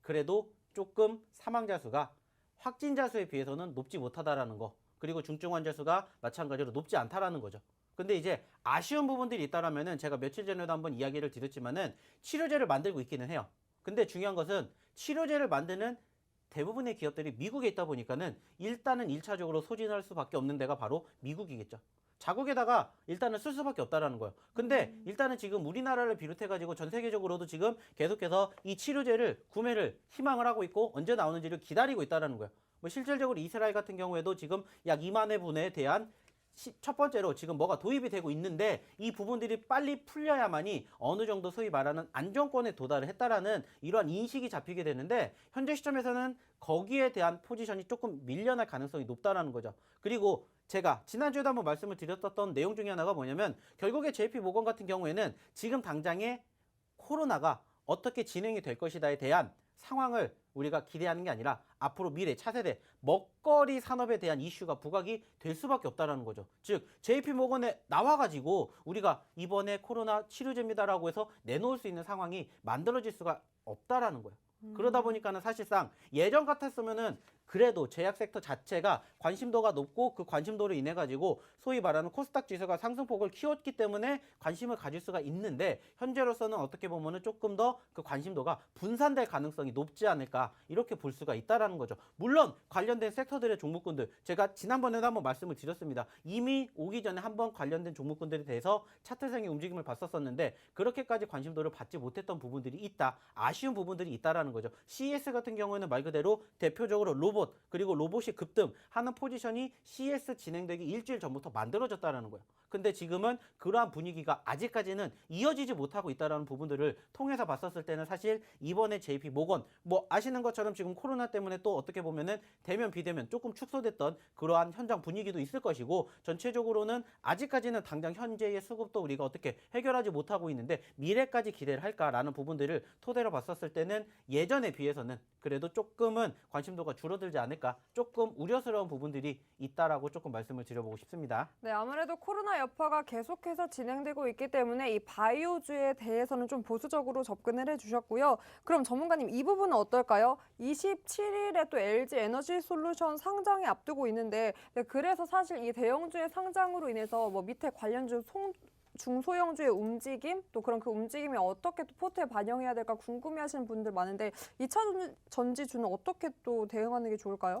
그래도 조금 사망자 수가 확진자 수에 비해서는 높지 못하다라는 거. 그리고 중증 환자 수가 마찬가지로 높지 않다라는 거죠. 근데 이제 아쉬운 부분들이 있다라면은 제가 며칠 전에도 한번 이야기를 드렸지만은 치료제를 만들고 있기는 해요. 근데 중요한 것은 치료제를 만드는 대부분의 기업들이 미국에 있다 보니까는 일단은 1차적으로 소진할 수밖에 없는 데가 바로 미국이겠죠. 자국에다가 일단은 쓸 수밖에 없다라는 거예요. 근데 일단은 지금 우리나라를 비롯해가지고 전 세계적으로도 지금 계속해서 이 치료제를 구매를 희망을 하고 있고 언제 나오는지를 기다리고 있다라는 거예요. 실질적으로 이스라엘 같은 경우에도 지금 약 2만회 분에 대한 첫 번째로 지금 뭐가 도입이 되고 있는데 이 부분들이 빨리 풀려야만이 어느 정도 소위 말하는 안정권에 도달을 했다라는 이러한 인식이 잡히게 되는데 현재 시점에서는 거기에 대한 포지션이 조금 밀려날 가능성이 높다라는 거죠. 그리고 제가 지난주에도 한번 말씀을 드렸던 내용 중에 하나가 뭐냐면 결국에 JP 모건 같은 경우에는 지금 당장에 코로나가 어떻게 진행이 될 것이다에 대한 상황을 우리가 기대하는 게 아니라 앞으로 미래 차세대 먹거리 산업에 대한 이슈가 부각이 될 수밖에 없다는 거죠. 즉 JP모건에 나와가지고 우리가 이번에 코로나 치료제입니다라고 해서 내놓을 수 있는 상황이 만들어질 수가 없다라는 거예요. 그러다 보니까는 사실상 예전 같았으면은 그래도 제약 섹터 자체가 관심도가 높고 그 관심도로 인해 가지고 소위 말하는 코스닥 지수가 상승폭을 키웠기 때문에 관심을 가질 수가 있는데 현재로서는 어떻게 보면은 조금 더 그 관심도가 분산될 가능성이 높지 않을까 이렇게 볼 수가 있다라는 거죠. 물론 관련된 섹터들의 종목군들 제가 지난번에도 한번 말씀을 드렸습니다. 이미 오기 전에 한번 관련된 종목군들에 대해서 차트상의 움직임을 봤었었는데 그렇게까지 관심도를 받지 못했던 부분들이 있다. 아쉬운 부분들이 있다라는 거죠. CES 같은 경우에는 말 그대로 대표적으로 로봇 그리고 로봇이 급등하는 포지션이 CES 진행되기 일주일 전부터 만들어졌다라는 거예요. 근데 지금은 그러한 분위기가 아직까지는 이어지지 못하고 있다는 부분들을 통해서 봤었을 때는 사실 이번에 JP 모건 아시는 것처럼 지금 코로나 때문에 또 어떻게 보면은 대면 비대면 조금 축소됐던 그러한 현장 분위기도 있을 것이고 전체적으로는 아직까지는 당장 현재의 수급도 우리가 어떻게 해결하지 못하고 있는데 미래까지 기대를 할까라는 부분들을 토대로 봤었을 때는 예전에 비해서는 그래도 조금은 관심도가 줄어들지 않을까 조금 우려스러운 부분들이 있다라고 조금 말씀을 드려보고 싶습니다. 네, 아무래도 코로나 여파가 계속해서 진행되고 있기 때문에 이 바이오주에 대해서는 좀 보수적으로 접근을 해주셨고요. 그럼 전문가님 이 부분은 어떨까요? 27일에 또 LG 에너지 솔루션 상장이 앞두고 있는데 그래서 사실 이 대형주의 상장으로 인해서 밑에 관련주 중소형주의 움직임 또 그런 그 움직임이 어떻게 또 포트에 반영해야 될까 궁금해하시는 분들 많은데 2차 전지주는 어떻게 또 대응하는 게 좋을까요?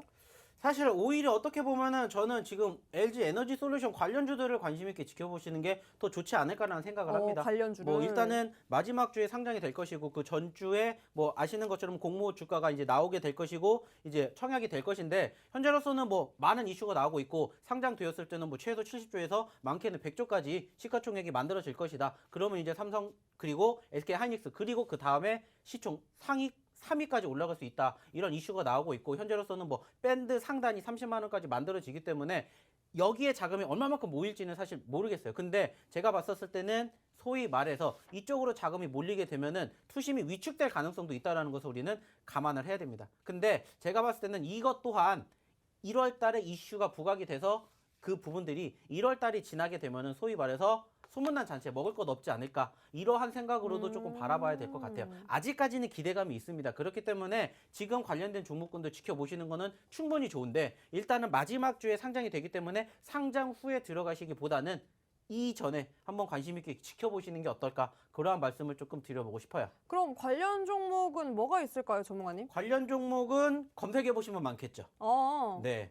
사실 오히려 어떻게 보면은 저는 지금 LG 에너지 솔루션 관련주들을 관심 있게 지켜보시는 게 더 좋지 않을까라는 생각을 합니다. 관련주를. 일단은 마지막 주에 상장이 될 것이고 그 전주에 아시는 것처럼 공모 주가가 이제 나오게 될 것이고 이제 청약이 될 것인데 현재로서는 많은 이슈가 나오고 있고 상장되었을 때는 최소 70조에서 많게는 100조까지 시가총액이 만들어질 것이다. 그러면 이제 삼성 그리고 SK 하이닉스 그리고 그 다음에 시총 상위 3위까지 올라갈 수 있다. 이런 이슈가 나오고 있고 현재로서는 뭐 밴드 상단이 30만 원까지 만들어지기 때문에 여기에 자금이 얼마만큼 모일지는 사실 모르겠어요. 근데 제가 봤었을 때는 소위 말해서 이쪽으로 자금이 몰리게 되면은 투심이 위축될 가능성도 있다라는 것을 우리는 감안을 해야 됩니다. 근데 제가 봤을 때는 이것 또한 1월 달에 이슈가 부각이 돼서 그 부분들이 1월 달이 지나게 되면은 소위 말해서 소문난 잔치에 먹을 것 없지 않을까 이러한 생각으로도 조금 바라봐야 될 것 같아요. 아직까지는 기대감이 있습니다. 그렇기 때문에 지금 관련된 종목군들 지켜보시는 거는 충분히 좋은데 일단은 마지막 주에 상장이 되기 때문에 상장 후에 들어가시기보다는 이전에 한번 관심 있게 지켜보시는 게 어떨까 그러한 말씀을 조금 드려보고 싶어요. 그럼 관련 종목은 뭐가 있을까요, 전문가님? 관련 종목은 검색해 보시면 많겠죠. 네.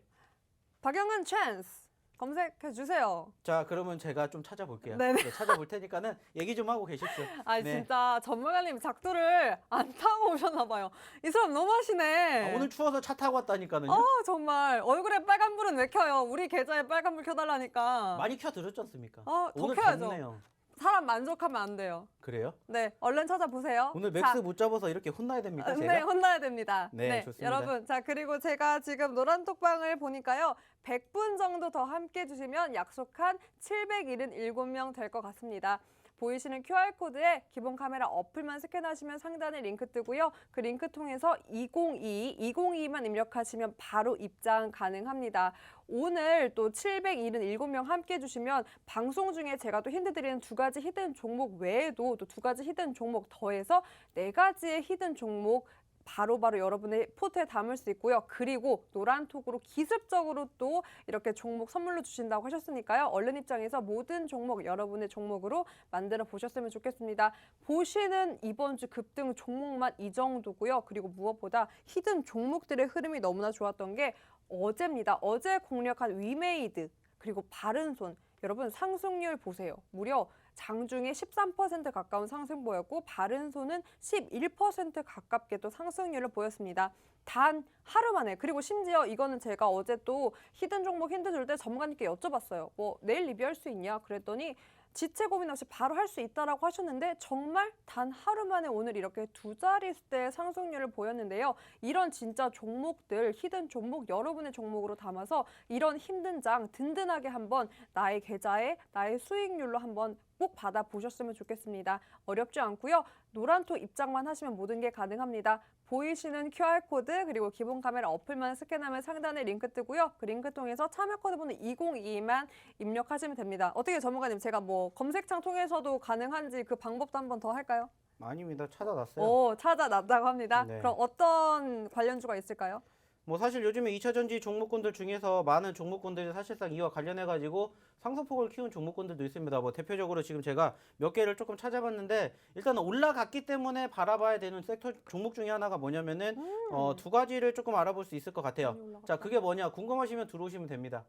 박영은 찬스 검색해 주세요. 자, 그러면 제가 좀 찾아볼게요. 네네. 네, 찾아볼 테니까는 얘기 좀 하고 계십시오. 아 네. 진짜 전문가님 작두를 안 타고 오셨나 봐요. 이 사람 너무하시네. 오늘 추워서 차 타고 왔다니까는요. 정말 얼굴에 빨간불은 왜 켜요? 우리 계좌에 빨간불 켜달라니까. 많이 켜들었지 않습니까? 더 오늘 켜야죠. 덥네요. 사람 만족하면 안 돼요. 그래요? 네, 얼른 찾아보세요. 오늘 맥스 못 잡아서 이렇게 혼나야 됩니까, 제가? 네, 혼나야 됩니다. 네, 좋습니다. 여러분. 자, 그리고 제가 지금 노란톡방을 보니까요. 100분 정도 더 함께 해주시면 약속한 777명 될 것 같습니다. 보이시는 QR코드에 기본 카메라 어플만 스캔하시면 상단에 링크 뜨고요. 그 링크 통해서 2022만 입력하시면 바로 입장 가능합니다. 오늘 또 777명 함께 해주시면 방송 중에 제가 또 힌트 드리는 2가지 히든 종목 외에도 또 2가지 히든 종목 더해서 4가지의 히든 종목 바로바로 여러분의 포트에 담을 수 있고요. 그리고 노란톡으로 기습적으로 또 이렇게 종목 선물로 주신다고 하셨으니까요. 얼른 입장에서 모든 종목 여러분의 종목으로 만들어 보셨으면 좋겠습니다. 보시는 이번 주 급등 종목만 이 정도고요. 그리고 무엇보다 히든 종목들의 흐름이 너무나 좋았던 게 어제입니다. 어제 공략한 위메이드 그리고 바른손 여러분 상승률 보세요. 무려 장중에 13% 가까운 상승 보였고 바른손은 11% 가깝게 또 상승률을 보였습니다. 단 하루 만에 그리고 심지어 이거는 제가 어제 또 히든 종목 힌트 줄 때 전문가님께 여쭤봤어요. 뭐 내일 리뷰할 수 있냐 그랬더니 지체 고민 없이 바로 할 수 있다라고 하셨는데 정말 단 하루 만에 오늘 이렇게 2자릿수의 상승률을 보였는데요. 이런 진짜 종목들, 히든 종목 여러분의 종목으로 담아서 이런 힘든 장 든든하게 한번 나의 계좌에 나의 수익률로 한번 꼭 받아보셨으면 좋겠습니다. 어렵지 않고요. 노란톡 입장만 하시면 모든 게 가능합니다. 보이시는 QR코드 그리고 기본 카메라 어플만 스캔하면 상단에 링크 뜨고요. 그 링크 통해서 참여 코드 번호 2022만 입력하시면 됩니다. 어떻게 전문가님 제가 뭐 검색창 통해서도 가능한지 그 방법도 한번 더 할까요? 아닙니다. 찾아놨어요. 찾아놨다고 합니다. 네. 그럼 어떤 관련주가 있을까요? 뭐 사실 요즘에 2차전지 종목군들 중에서 많은 종목군들이 사실상 이와 관련해가지고 상승폭을 키운 종목군들도 있습니다. 뭐 대표적으로 지금 제가 몇 개를 조금 찾아봤는데 일단은 올라갔기 때문에 바라봐야 되는 섹터 종목 중에 하나가 뭐냐면은 2가지를 조금 알아볼 수 있을 것 같아요. 자, 그게 뭐냐 궁금하시면 들어오시면 됩니다.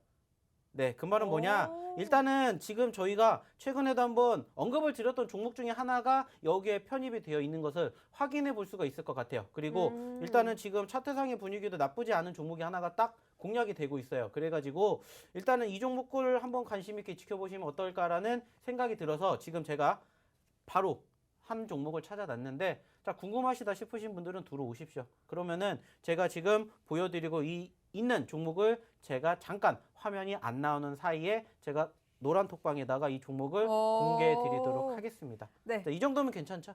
네, 그 말은 뭐냐? 일단은 지금 저희가 최근에도 한번 언급을 드렸던 종목 중에 하나가 여기에 편입이 되어 있는 것을 확인해 볼 수가 있을 것 같아요. 그리고 일단은 지금 차트상의 분위기도 나쁘지 않은 종목이 하나가 딱 공략이 되고 있어요. 그래가지고 일단은 이 종목을 한번 관심 있게 지켜보시면 어떨까라는 생각이 들어서 지금 제가 바로 한 종목을 찾아놨는데 자 궁금하시다 싶으신 분들은 들어오십시오. 그러면은 제가 지금 보여드리고 있는 종목을 제가 잠깐 화면이 안 나오는 사이에 제가 노란 톡방에다가 이 종목을 공개해 드리도록 하겠습니다. 네. 자, 이 정도면 괜찮죠?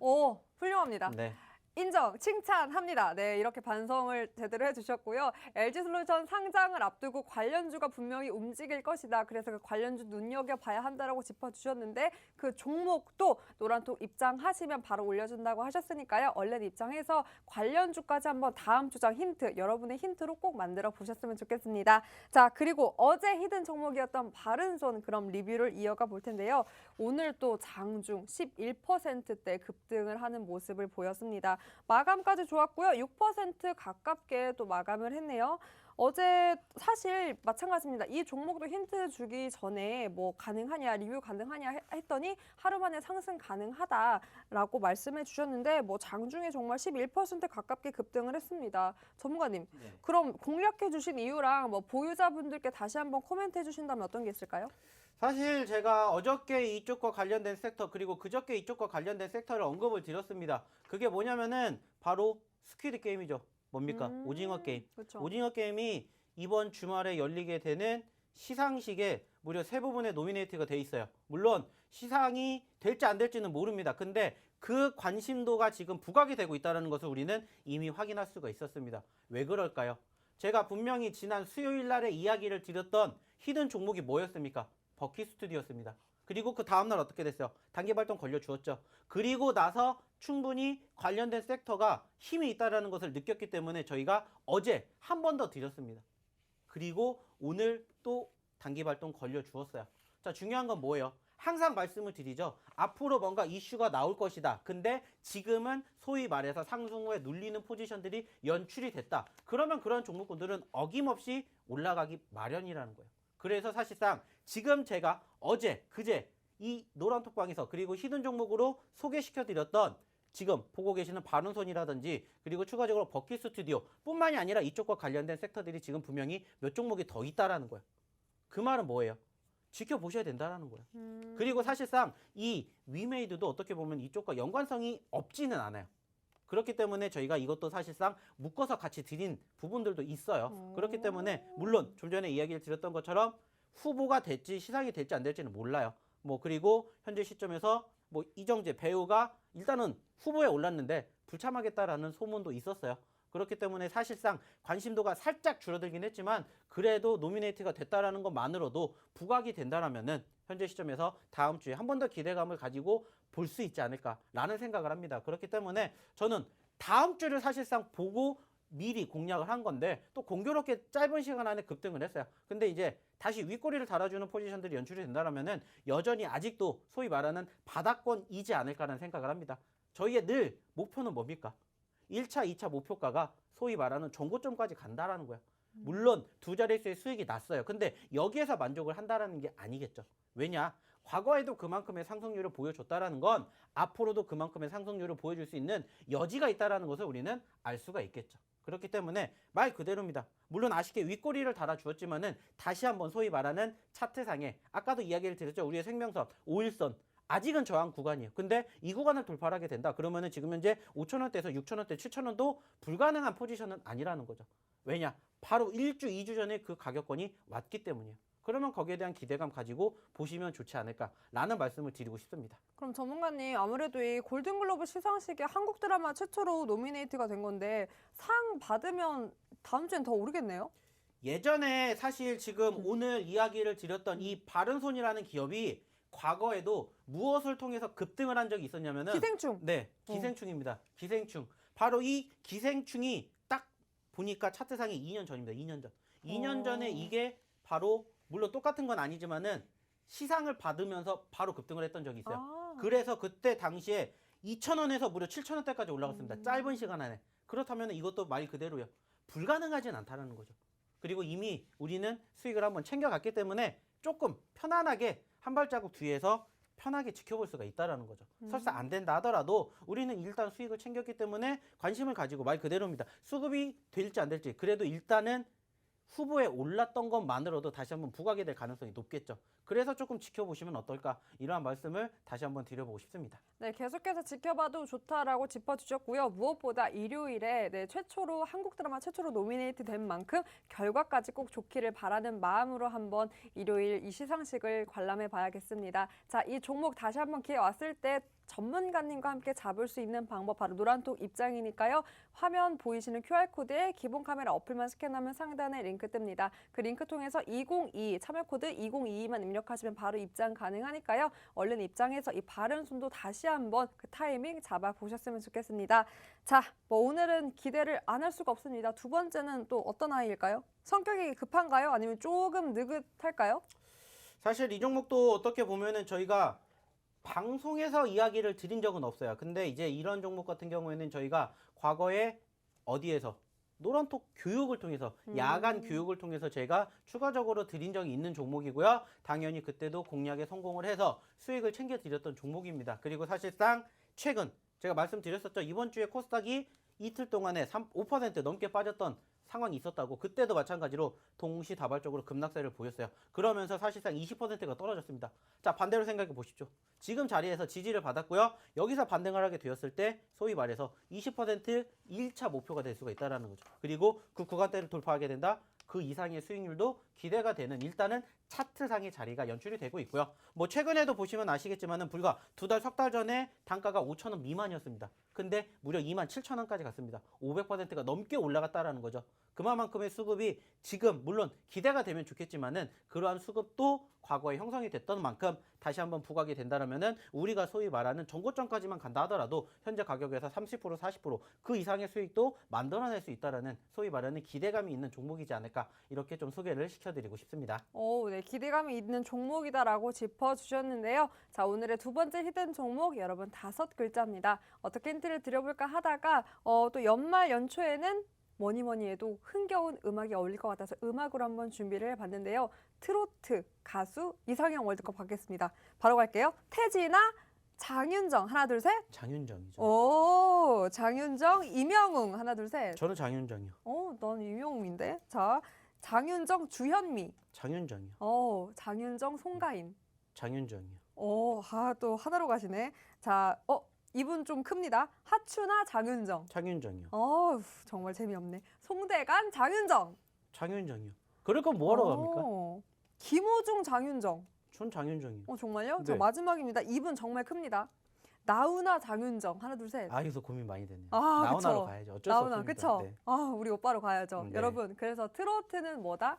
훌륭합니다. 네. 인정, 칭찬합니다. 네, 이렇게 반성을 제대로 해주셨고요. LG솔루션 상장을 앞두고 관련주가 분명히 움직일 것이다. 그래서 그 관련주 눈여겨봐야 한다라고 짚어주셨는데 그 종목도 노란톡 입장하시면 바로 올려준다고 하셨으니까요. 얼른 입장해서 관련주까지 한번 다음 주장 힌트, 여러분의 힌트로 꼭 만들어 보셨으면 좋겠습니다. 자, 그리고 어제 히든 종목이었던 바른손 그럼 리뷰를 이어가 볼 텐데요. 오늘 또 장중 11%대 급등을 하는 모습을 보였습니다. 마감까지 좋았고요. 6% 가깝게 또 마감을 했네요. 어제 사실 마찬가지입니다. 이 종목도 힌트 주기 전에 뭐 가능하냐, 리뷰 가능하냐 했더니 하루 만에 상승 가능하다라고 말씀해 주셨는데 뭐 장중에 정말 11% 가깝게 급등을 했습니다. 전문가님, 네. 그럼 공략해 주신 이유랑 뭐 보유자분들께 다시 한번 코멘트 해 주신다면 어떤 게 있을까요? 사실 제가 어저께 이쪽과 관련된 섹터 그리고 그저께 이쪽과 관련된 섹터를 언급을 드렸습니다. 그게 뭐냐면은 바로 스퀴드 게임이죠. 뭡니까? 오징어 게임. 그쵸. 오징어 게임이 이번 주말에 열리게 되는 시상식에 무려 3부분의 노미네이트가 돼 있어요. 물론 시상이 될지 안 될지는 모릅니다. 근데 그 관심도가 지금 부각이 되고 있다는 것을 우리는 이미 확인할 수가 있었습니다. 왜 그럴까요? 제가 분명히 지난 수요일 날에 이야기를 드렸던 히든 종목이 뭐였습니까? 버키 스튜디오였습니다. 그리고 그 다음날 어떻게 됐어요? 단기 발동 걸려주었죠. 그리고 나서 충분히 관련된 섹터가 힘이 있다는 것을 느꼈기 때문에 저희가 어제 한 번 더 드렸습니다. 그리고 오늘 또 단기 발동 걸려주었어요. 자, 중요한 건 뭐예요? 항상 말씀을 드리죠. 앞으로 뭔가 이슈가 나올 것이다. 근데 지금은 소위 말해서 상승 후에 눌리는 포지션들이 연출이 됐다. 그러면 그런 종목군들은 어김없이 올라가기 마련이라는 거예요. 그래서 사실상 지금 제가 어제, 그제 이 노란톡방에서 그리고 히든 종목으로 소개시켜드렸던 지금 보고 계시는 바른손이라든지 그리고 추가적으로 버킷 스튜디오 뿐만이 아니라 이쪽과 관련된 섹터들이 지금 분명히 몇 종목이 더 있다라는 거예요. 그 말은 뭐예요? 지켜보셔야 된다라는 거예요. 그리고 사실상 이 위메이드도 어떻게 보면 이쪽과 연관성이 없지는 않아요. 그렇기 때문에 저희가 이것도 사실상 묶어서 같이 드린 부분들도 있어요. 그렇기 때문에 물론 좀 전에 이야기를 드렸던 것처럼 후보가 될지 시상이 될지 안 될지는 몰라요. 뭐 그리고 현재 시점에서 뭐 이정재 배우가 일단은 후보에 올랐는데 불참하겠다라는 소문도 있었어요. 그렇기 때문에 사실상 관심도가 살짝 줄어들긴 했지만 그래도 노미네이트가 됐다라는 것만으로도 부각이 된다라면은 현재 시점에서 다음 주에 한 번 더 기대감을 가지고 볼 수 있지 않을까라는 생각을 합니다. 그렇기 때문에 저는 다음 주를 사실상 보고 미리 공략을 한 건데 또 공교롭게 짧은 시간 안에 급등을 했어요. 근데 이제 다시 윗꼬리를 달아주는 포지션들이 연출이 된다라면은 여전히 아직도 소위 말하는 바닥권이지 않을까라는 생각을 합니다. 저희의 늘 목표는 뭡니까? 1차, 2차 목표가가 소위 말하는 전고점까지 간다라는 거야. 물론 두 자릿수의 수익이 났어요. 근데 여기에서 만족을 한다라는 게 아니겠죠. 왜냐? 과거에도 그만큼의 상승률을 보여줬다라는 건 앞으로도 그만큼의 상승률을 보여줄 수 있는 여지가 있다라는 것을 우리는 알 수가 있겠죠. 그렇기 때문에 말 그대로입니다. 물론 아쉽게 윗꼬리를 달아주었지만은 다시 한번 소위 말하는 차트상에 아까도 이야기를 드렸죠. 우리의 생명선 5일선 아직은 저항 구간이에요. 근데 이 구간을 돌파를 하게 된다. 그러면은 지금 현재 5,000원대에서 6,000원대, 7,000원도 불가능한 포지션은 아니라는 거죠. 왜냐? 바로 1주, 2주 전에 그 가격권이 왔기 때문이에요. 그러면 거기에 대한 기대감 가지고 보시면 좋지 않을까라는 말씀을 드리고 싶습니다. 그럼 전문가님, 아무래도 이 골든글로브 시상식에 한국 드라마 최초로 노미네이트가 된 건데 상 받으면 다음 주엔 더 오르겠네요? 예전에 사실 지금 오늘 이야기를 드렸던 이 바른손이라는 기업이 과거에도 무엇을 통해서 급등을 한 적이 있었냐면은 기생충. 네, 기생충입니다. 기생충. 바로 이 기생충이 딱 보니까 차트상이 2년 전입니다. 2년 전. 2년 전에 이게 바로 물론 똑같은 건 아니지만은 시상을 받으면서 바로 급등을 했던 적이 있어요. 그래서 그때 당시에 2,000원에서 무려 7,000원대까지 올라갔습니다. 짧은 시간 안에. 그렇다면 이것도 말 그대로요. 불가능하진 않다는 거죠. 그리고 이미 우리는 수익을 한번 챙겨갔기 때문에 조금 편안하게 한 발자국 뒤에서 편하게 지켜볼 수가 있다는 거죠. 설사 안 된다 하더라도 우리는 일단 수익을 챙겼기 때문에 관심을 가지고 말 그대로입니다. 수급이 될지 안 될지 그래도 일단은 후보에 올랐던 것만으로도 다시 한번 부각이 될 가능성이 높겠죠. 그래서 조금 지켜보시면 어떨까 이러한 말씀을 다시 한번 드려보고 싶습니다. 네, 계속해서 지켜봐도 좋다라고 짚어주셨고요. 무엇보다 일요일에 최초로 한국 드라마 최초로 노미네이트 된 만큼 결과까지 꼭 좋기를 바라는 마음으로 한번 일요일 이 시상식을 관람해 봐야겠습니다. 자, 이 종목 다시 한번 기회 왔을 때 전문가님과 함께 잡을 수 있는 방법 바로 노란톡 입장이니까요. 화면 보이시는 QR코드에 기본 카메라 어플만 스캔하면 상단에 링크 뜹니다. 그 링크 통해서 2022 참여코드 2022만 입력하시면 바로 입장 가능하니까요. 얼른 입장해서 이 바른 손도 다시 한번 그 타이밍 잡아보셨으면 좋겠습니다. 자, 뭐 오늘은 기대를 안 할 수가 없습니다. 두 번째는 또 어떤 아이일까요? 성격이 급한가요? 아니면 조금 느긋할까요? 사실 이 종목도 어떻게 보면은 저희가 방송에서 이야기를 드린 적은 없어요. 근데 이제 이런 종목 같은 경우에는 저희가 과거에 어디에서 노란톡 교육을 통해서 야간 교육을 통해서 제가 추가적으로 드린 적이 있는 종목이고요. 당연히 그때도 공략에 성공을 해서 수익을 챙겨 드렸던 종목입니다. 그리고 사실상 최근 제가 말씀드렸었죠. 이번 주에 코스닥이 이틀 동안에 5% 넘게 빠졌던 상황이 있었다고 그때도 마찬가지로 동시다발적으로 급락세를 보였어요. 그러면서 사실상 20%가 떨어졌습니다. 자, 반대로 생각해 보십시오. 지금 자리에서 지지를 받았고요. 여기서 반등을 하게 되었을 때 소위 말해서 20% 1차 목표가 될 수가 있다는 거죠. 그리고 그 구간대를 돌파하게 된다. 그 이상의 수익률도 기대가 되는 일단은 차트상의 자리가 연출이 되고 있고요. 뭐 최근에도 보시면 아시겠지만은 불과 2달, 석 달 전에 단가가 5,000원 미만이었습니다. 근데 무려 27,000원까지 갔습니다. 500%가 넘게 올라갔다라는 거죠. 그만큼의 수급이 지금 물론 기대가 되면 좋겠지만은 그러한 수급도 과거에 형성이 됐던 만큼 다시 한번 부각이 된다면은 우리가 소위 말하는 전고점까지만 간다 하더라도 현재 가격에서 30% 40%그 이상의 수익도 만들어낼 수 있다라는 소위 말하는 기대감이 있는 종목이지 않을까 이렇게 좀 소개를 시켜드리고 싶습니다. 오, 네, 기대감이 있는 종목이다라고 짚어주셨는데요. 자, 오늘의 두 번째 히든 종목 여러분 5글자입니다. 어떻게 힌트를 드려볼까 하다가 또 연말 연초에는 뭐니 해도 흥겨운 음악이 어울릴 것 같아서 음악으로 한번 준비를 해봤는데요. 트로트 가수 이상형 월드컵 받겠습니다. 바로 갈게요. 태진아, 장윤정 하나 둘 셋. 장윤정이죠. 오, 장윤정, 임영웅 하나 둘 셋. 저는 장윤정이요. 난 임영웅인데. 자, 장윤정, 주현미. 장윤정이요. 장윤정, 송가인. 장윤정이요. 또 하나로 가시네. 자, 이분 좀 큽니다. 하추나 장윤정. 장윤정이요. 정말 재미없네. 송대관, 장윤정. 장윤정이요. 그럴 건 뭐하러 갑니까? 김호중, 장윤정. 전 장윤정이요. 정말요? 네. 자, 마지막입니다. 이분 정말 큽니다. 나훈아, 장윤정. 하나, 둘, 셋. 여기서 고민 많이 되네요. 아, 나훈아로 그쵸. 가야죠. 어쩔 수 나훈아, 없습니다. 그쵸? 네. 우리 오빠로 가야죠. 네. 여러분, 그래서 트로트는 뭐다?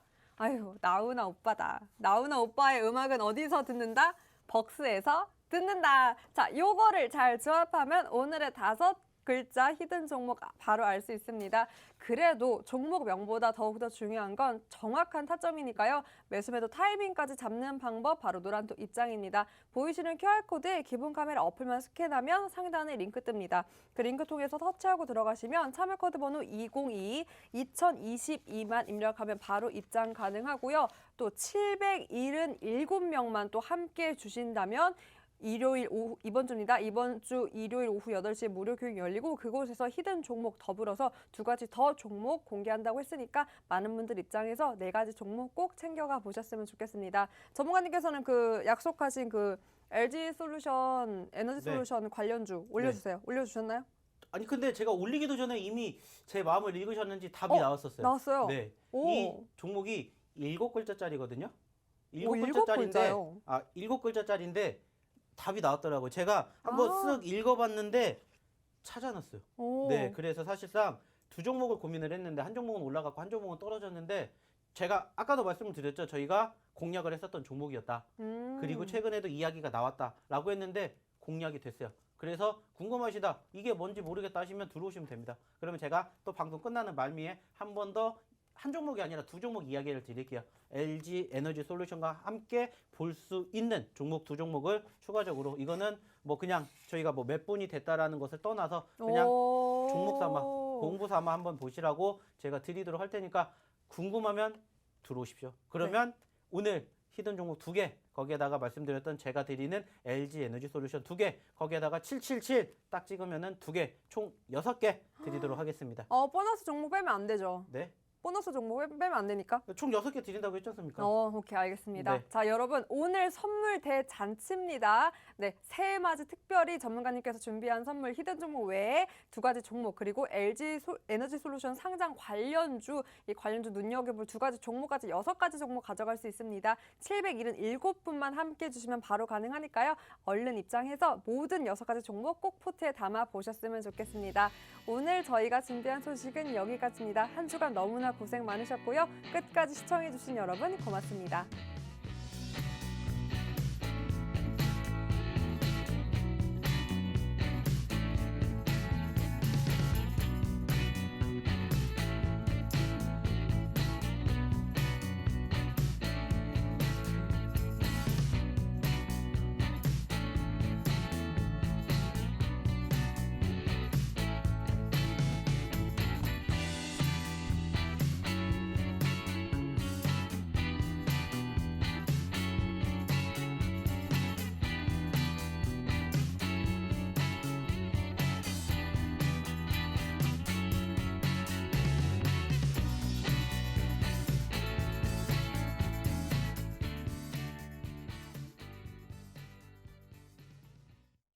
나훈아 오빠다. 나훈아 오빠의 음악은 어디서 듣는다? 벅스에서 듣는다. 자, 요거를 잘 조합하면 오늘의 5글자 히든 종목 바로 알 수 있습니다. 그래도 종목명보다 더욱더 중요한 건 정확한 타점이니까요. 매수매도 타이밍까지 잡는 방법 바로 노란톡 입장입니다. 보이시는 QR코드에 기본 카메라 어플만 스캔하면 상단에 링크 뜨니다. 그 링크 통해서 터치하고 들어가시면 참여코드 번호 2022 2022만 입력하면 바로 입장 가능하고요. 또 777명만 또 함께 주신다면 일요일 오후 이번 주 일요일 오후 8시에 무료 교육 열리고 그곳에서 히든 종목 더불어서 2가지 더 종목 공개한다고 했으니까 많은 분들 입장에서 4가지 종목 꼭 챙겨가 보셨으면 좋겠습니다. 전문가님께서는 그 약속하신 그 LG 솔루션 에너지 솔루션 관련주 올려주세요. 올려주셨나요? 아니 근데 제가 올리기도 전에 이미 제 마음을 읽으셨는지 답이 나왔었어요. 나왔어요. 네. 오. 이 종목이 7글자짜리거든요. 일곱 글자요? 7글자짜리인데 답이 나왔더라고요. 제가 한번 쓱 읽어봤는데 찾아놨어요. 네, 그래서 사실상 두 종목을 고민을 했는데 한 종목은 올라갔고 한 종목은 떨어졌는데 제가 아까도 말씀을 드렸죠. 저희가 공략을 했었던 종목이었다. 그리고 최근에도 이야기가 나왔다라고 했는데 공략이 됐어요. 그래서 궁금하시다, 이게 뭔지 모르겠다 하시면 들어오시면 됩니다. 그러면 제가 또 방송 끝나는 말미에 한 번 더 한 종목이 아니라 두 종목 이야기를 드릴게요. LG 에너지 솔루션과 함께 볼 수 있는 종목 두 종목을 추가적으로, 이거는 뭐 그냥 저희가 뭐 몇 분이 됐다라는 것을 떠나서 그냥 종목 삼아 공부 삼아 한번 보시라고 제가 드리도록 할 테니까 궁금하면 들어오십시오. 그러면 오늘 히든 종목 2개, 거기에다가 말씀드렸던 제가 드리는 LG 에너지 솔루션 2개, 거기에다가 777 딱 찍으면은 2개, 총 6개 드리도록 하겠습니다. 보너스 종목 빼면 안 되죠. 네. 보너스 종목 빼면 안 되니까? 총 6개 드린다고 했지 않습니까? 오케이, 알겠습니다. 네. 자, 여러분, 오늘 선물 대잔치입니다. 네, 새해 맞이 특별히 전문가님께서 준비한 선물 히든 종목 외에 2가지 종목, 그리고 LG 에너지 솔루션 상장 관련주, 이 관련주 눈여겨볼 2가지 종목까지 6가지 종목 가져갈 수 있습니다. 777분만 함께 해주시면 바로 가능하니까요. 얼른 입장해서 모든 6가지 종목 꼭 포트에 담아 보셨으면 좋겠습니다. 오늘 저희가 준비한 소식은 여기까지입니다. 한 주간 너무나 고생 많으셨고요. 끝까지 시청해주신 여러분 고맙습니다.